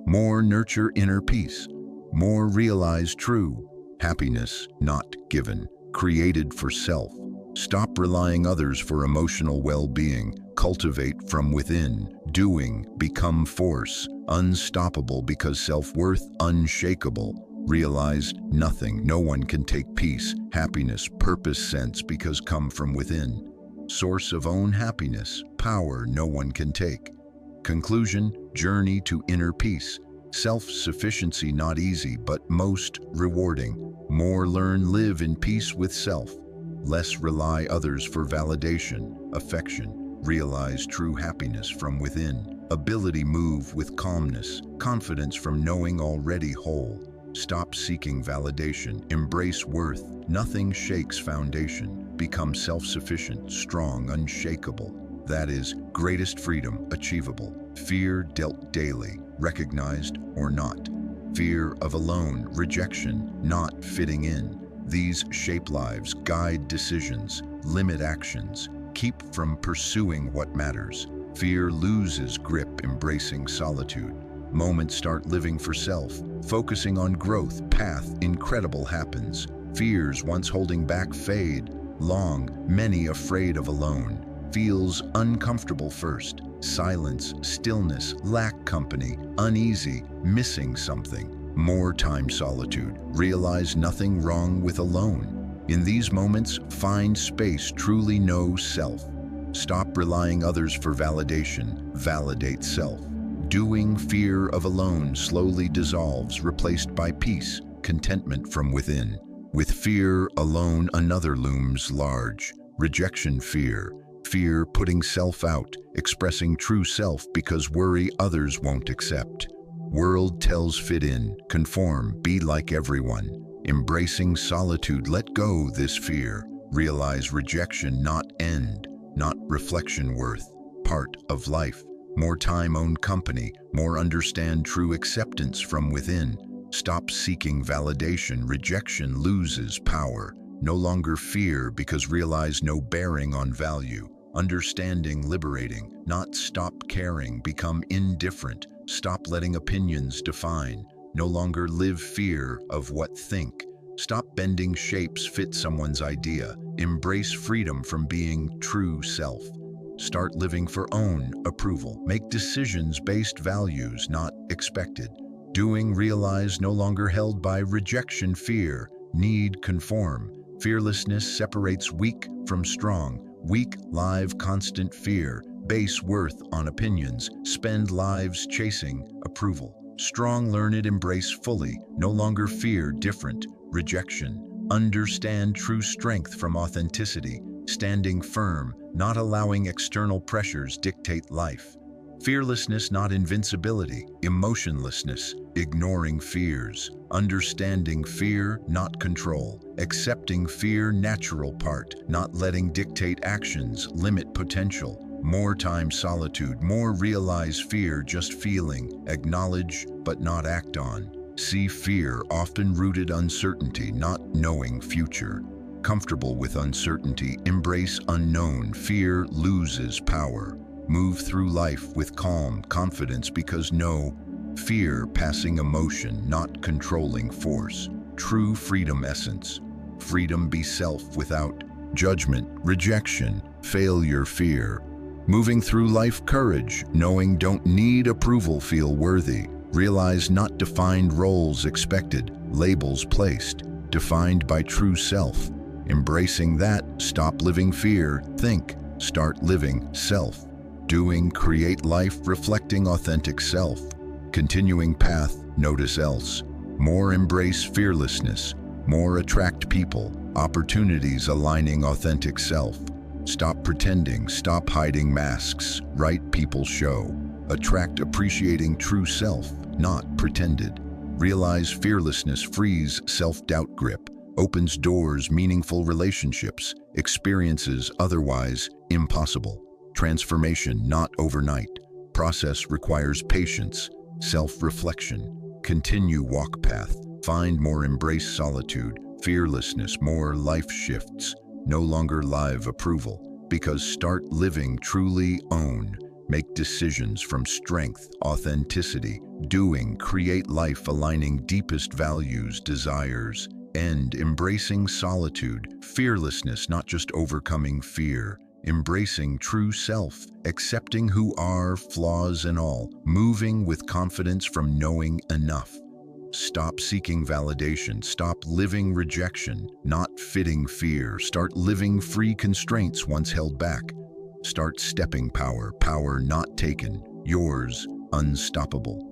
More nurture inner peace. More realize true. Happiness not given. Created for self. Stop relying others for emotional well-being. Cultivate from within. Doing, become force. Unstoppable because self-worth unshakable. Realize nothing, no one can take peace, happiness, purpose, sense because come from within. Source of own happiness, power no one can take. Conclusion, journey to inner peace. Self-sufficiency not easy, but most rewarding. More learn, live in peace with self. Less rely others for validation, affection. Realize true happiness from within. Ability move with calmness. Confidence from knowing already whole. Stop seeking validation. Embrace worth. Nothing shakes foundation. Become self-sufficient, strong, unshakable. That is greatest freedom achievable. Fear dealt daily, recognized or not. Fear of alone, rejection, not fitting in. These shape lives, guide decisions, limit actions, keep from pursuing what matters. Fear loses grip, embracing solitude. Moments start living for self, focusing on growth, path, incredible happens. Fears once holding back fade, long, many afraid of alone. Feels uncomfortable first, silence, stillness, lack company, uneasy, missing something. More time solitude, realize nothing wrong with alone. In these moments, find space, truly know self. Stop relying others for validation, validate self. Doing, fear of alone slowly dissolves, replaced by peace, contentment from within. With fear alone, another looms large. Rejection fear. Fear putting self out, expressing true self because worry others won't accept. World tells fit in, conform, be like everyone. Embracing solitude, let go this fear. Realize rejection not end, not reflection worth, part of life. More time own company, more understand true acceptance from within. Stop seeking validation, rejection loses power. No longer fear because realize no bearing on value. Understanding, liberating, not stop caring, become indifferent, stop letting opinions define, no longer live fear of what think, stop bending shapes fit someone's idea, embrace freedom from being true self. Start living for own approval. Make decisions based values, not expected. Doing, realize, no longer held by rejection, fear, need, conform. Fearlessness separates weak from strong. Weak, live, constant fear. Base worth on opinions. Spend lives chasing approval. Strong, learn it, embrace fully. No longer fear different, rejection. Understand true strength from authenticity. Standing firm, not allowing external pressures dictate life. Fearlessness, not invincibility. Emotionlessness, ignoring fears. Understanding fear, not control. Accepting fear, natural part. Not letting dictate actions, limit potential. More time solitude, more realize fear, just feeling. Acknowledge, but not act on. See fear, often rooted uncertainty, not knowing future. Comfortable with uncertainty, embrace unknown. Fear loses power. Move through life with calm confidence because no fear, passing emotion, not controlling force. True freedom essence. Freedom, be self without judgment, rejection, failure, fear. Moving through life, courage, knowing don't need approval, feel worthy. Realize not defined roles expected, labels placed, defined by true self. Embracing that, stop living fear, think, start living self. Doing, create life, reflecting authentic self. Continuing path, notice else. More embrace fearlessness, more attract people, opportunities aligning authentic self. Stop pretending, stop hiding masks, right people show. Attract appreciating true self, not pretended. Realize fearlessness frees self-doubt grip. Opens doors, meaningful relationships, experiences otherwise impossible. Transformation not overnight. Process requires patience, self-reflection. Continue walk path. Find more, embrace solitude, fearlessness, more life shifts. No longer live approval, because start living truly own. Make decisions from strength, authenticity. Doing, create life aligning deepest values, desires. End, embracing solitude, fearlessness, not just overcoming fear. Embracing true self, accepting who are, flaws and all. Moving with confidence from knowing enough. Stop seeking validation, stop living rejection, not fitting fear. Start living free constraints once held back. Start stepping power, power not taken, yours, unstoppable.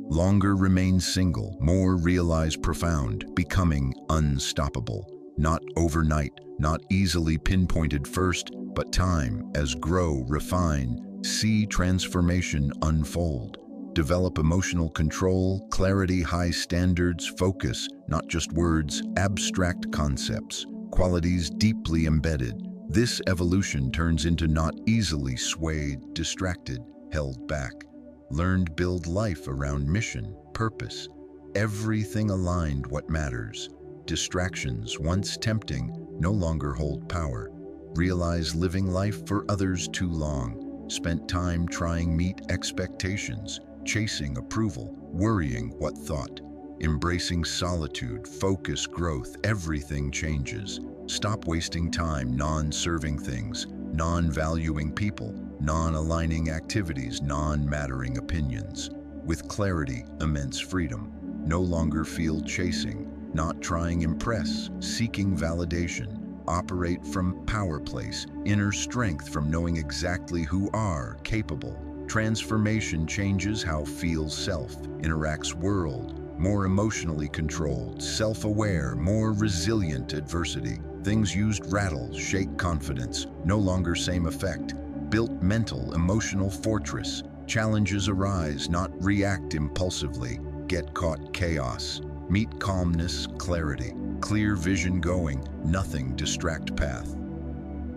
Longer remain single, more realize profound, becoming unstoppable. Not overnight, not easily pinpointed first, but time, as grow, refine, see transformation unfold. Develop emotional control, clarity, high standards, focus, not just words, abstract concepts, qualities deeply embedded. This evolution turns into not easily swayed, distracted, held back. Learned, build life around mission, purpose. Everything aligned what matters. Distractions, once tempting, no longer hold power. Realize living life for others too long. Spent time trying meet expectations, chasing approval, worrying what thought. Embracing solitude, focus, growth, everything changes. Stop wasting time non-serving things, non-valuing people, non-aligning activities, non-mattering opinions. With clarity, immense freedom. No longer feel chasing, not trying impress, seeking validation. Operate from power place, inner strength from knowing exactly who are, capable. Transformation changes how feels self, interacts world, more emotionally controlled, self-aware, more resilient adversity. Things used rattle, shake confidence, no longer same effect. Built mental, emotional fortress. Challenges arise, not react impulsively. Get caught chaos. Meet calmness, clarity. Clear vision going, nothing distract path.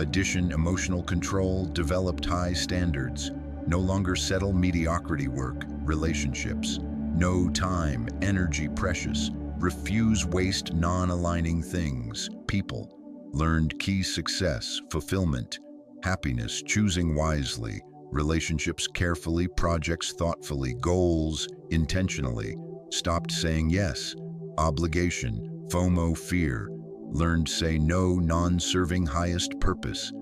Addition, emotional control, developed high standards. No longer settle mediocrity work, relationships. No time, energy precious. Refuse waste non-aligning things, people. Learned key success, fulfillment. Happiness, choosing wisely. Relationships carefully, projects thoughtfully, goals intentionally. Stopped saying yes. Obligation, FOMO, fear. Learned say no, non-serving, highest purpose.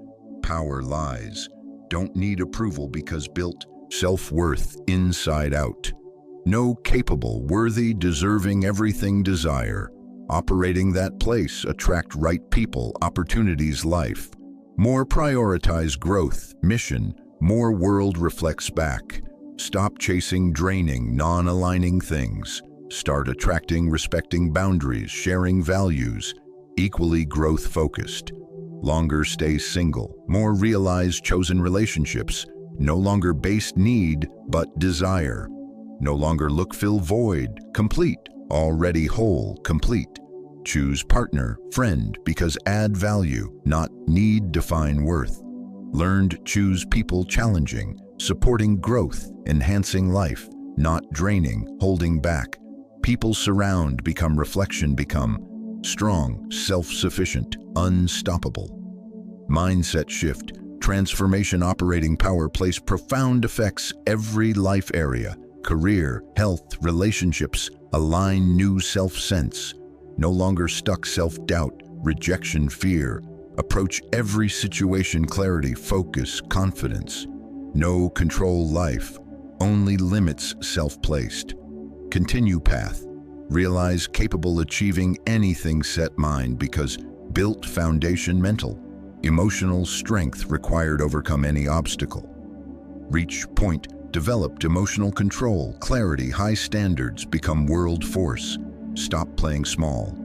Power, lies. Don't need approval because built. Self-worth, inside out. No, capable, worthy, deserving, everything, desire. Operating that place, attract right people, opportunities, life. More, prioritize growth, mission. More, world reflects back. Stop chasing draining, non-aligning things. Start attracting, respecting boundaries, sharing values. Equally growth-focused. Longer, stay single. More, realize chosen relationships. No longer based need, but desire. No longer look, fill void, complete. Already whole, complete. Choose partner, friend, because add value, not need, define worth. Learned, choose people, challenging, supporting growth, enhancing life, not draining, holding back. People surround, become reflection, become strong, self-sufficient, unstoppable. Mindset shift, transformation, operating power, place profound effects every life area. Career, health, relationships, align, new self-sense. No longer stuck, self-doubt, rejection, fear. Approach every situation, clarity, focus, confidence. No, control life, only limits self-placed. Continue path. Realize capable, achieving anything, set mind because built, foundation, mental. Emotional strength required, overcome any obstacle. Reach point, developed emotional control, clarity, high standards, become world force. Stop playing small.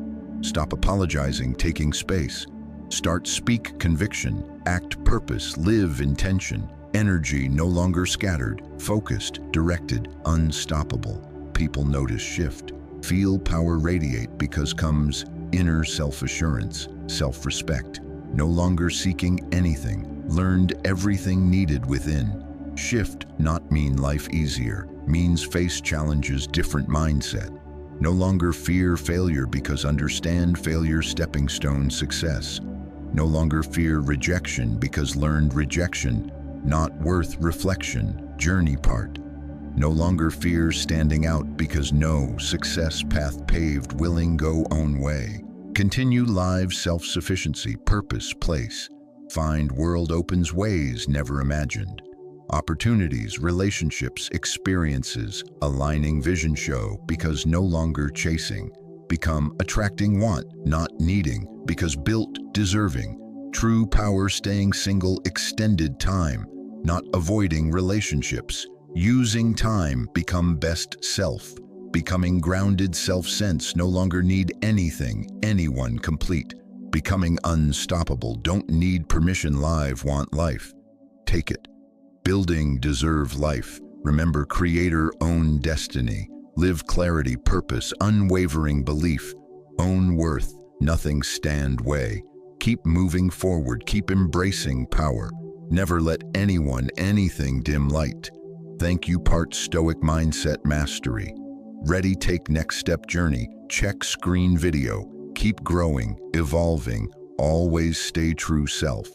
Stop apologizing, taking space. Start speak conviction, act purpose, live intention. Energy no longer scattered, focused, directed, unstoppable. People notice shift. Feel power radiate because comes inner self-assurance, self-respect. No longer seeking anything, learned everything needed within. Shift not mean life easier, means face challenges, different mindset. No longer fear failure because understand failure, stepping stone, success. No longer fear rejection because learned rejection, not worth, reflection, journey part. No longer fear standing out because know, success, path paved, willing, go own way. Continue live, self-sufficiency, purpose, place. Find world opens ways never imagined. Opportunities, relationships, experiences, aligning vision show because no longer chasing. Become attracting, want, not needing, because built, deserving. True power, staying single, extended time, not avoiding relationships. Using time, become best self. Becoming grounded, self-sense, no longer need anything, anyone, complete. Becoming unstoppable, don't need permission, live, want life. Take it. Building, deserve life. Remember, creator, own destiny. Live clarity, purpose, unwavering belief. Own worth, nothing stand way. Keep moving forward, keep embracing power. Never let anyone, anything dim light. Thank you, part Stoic mindset mastery. Ready, take next step journey. Check screen video. Keep growing, evolving. Always stay true self.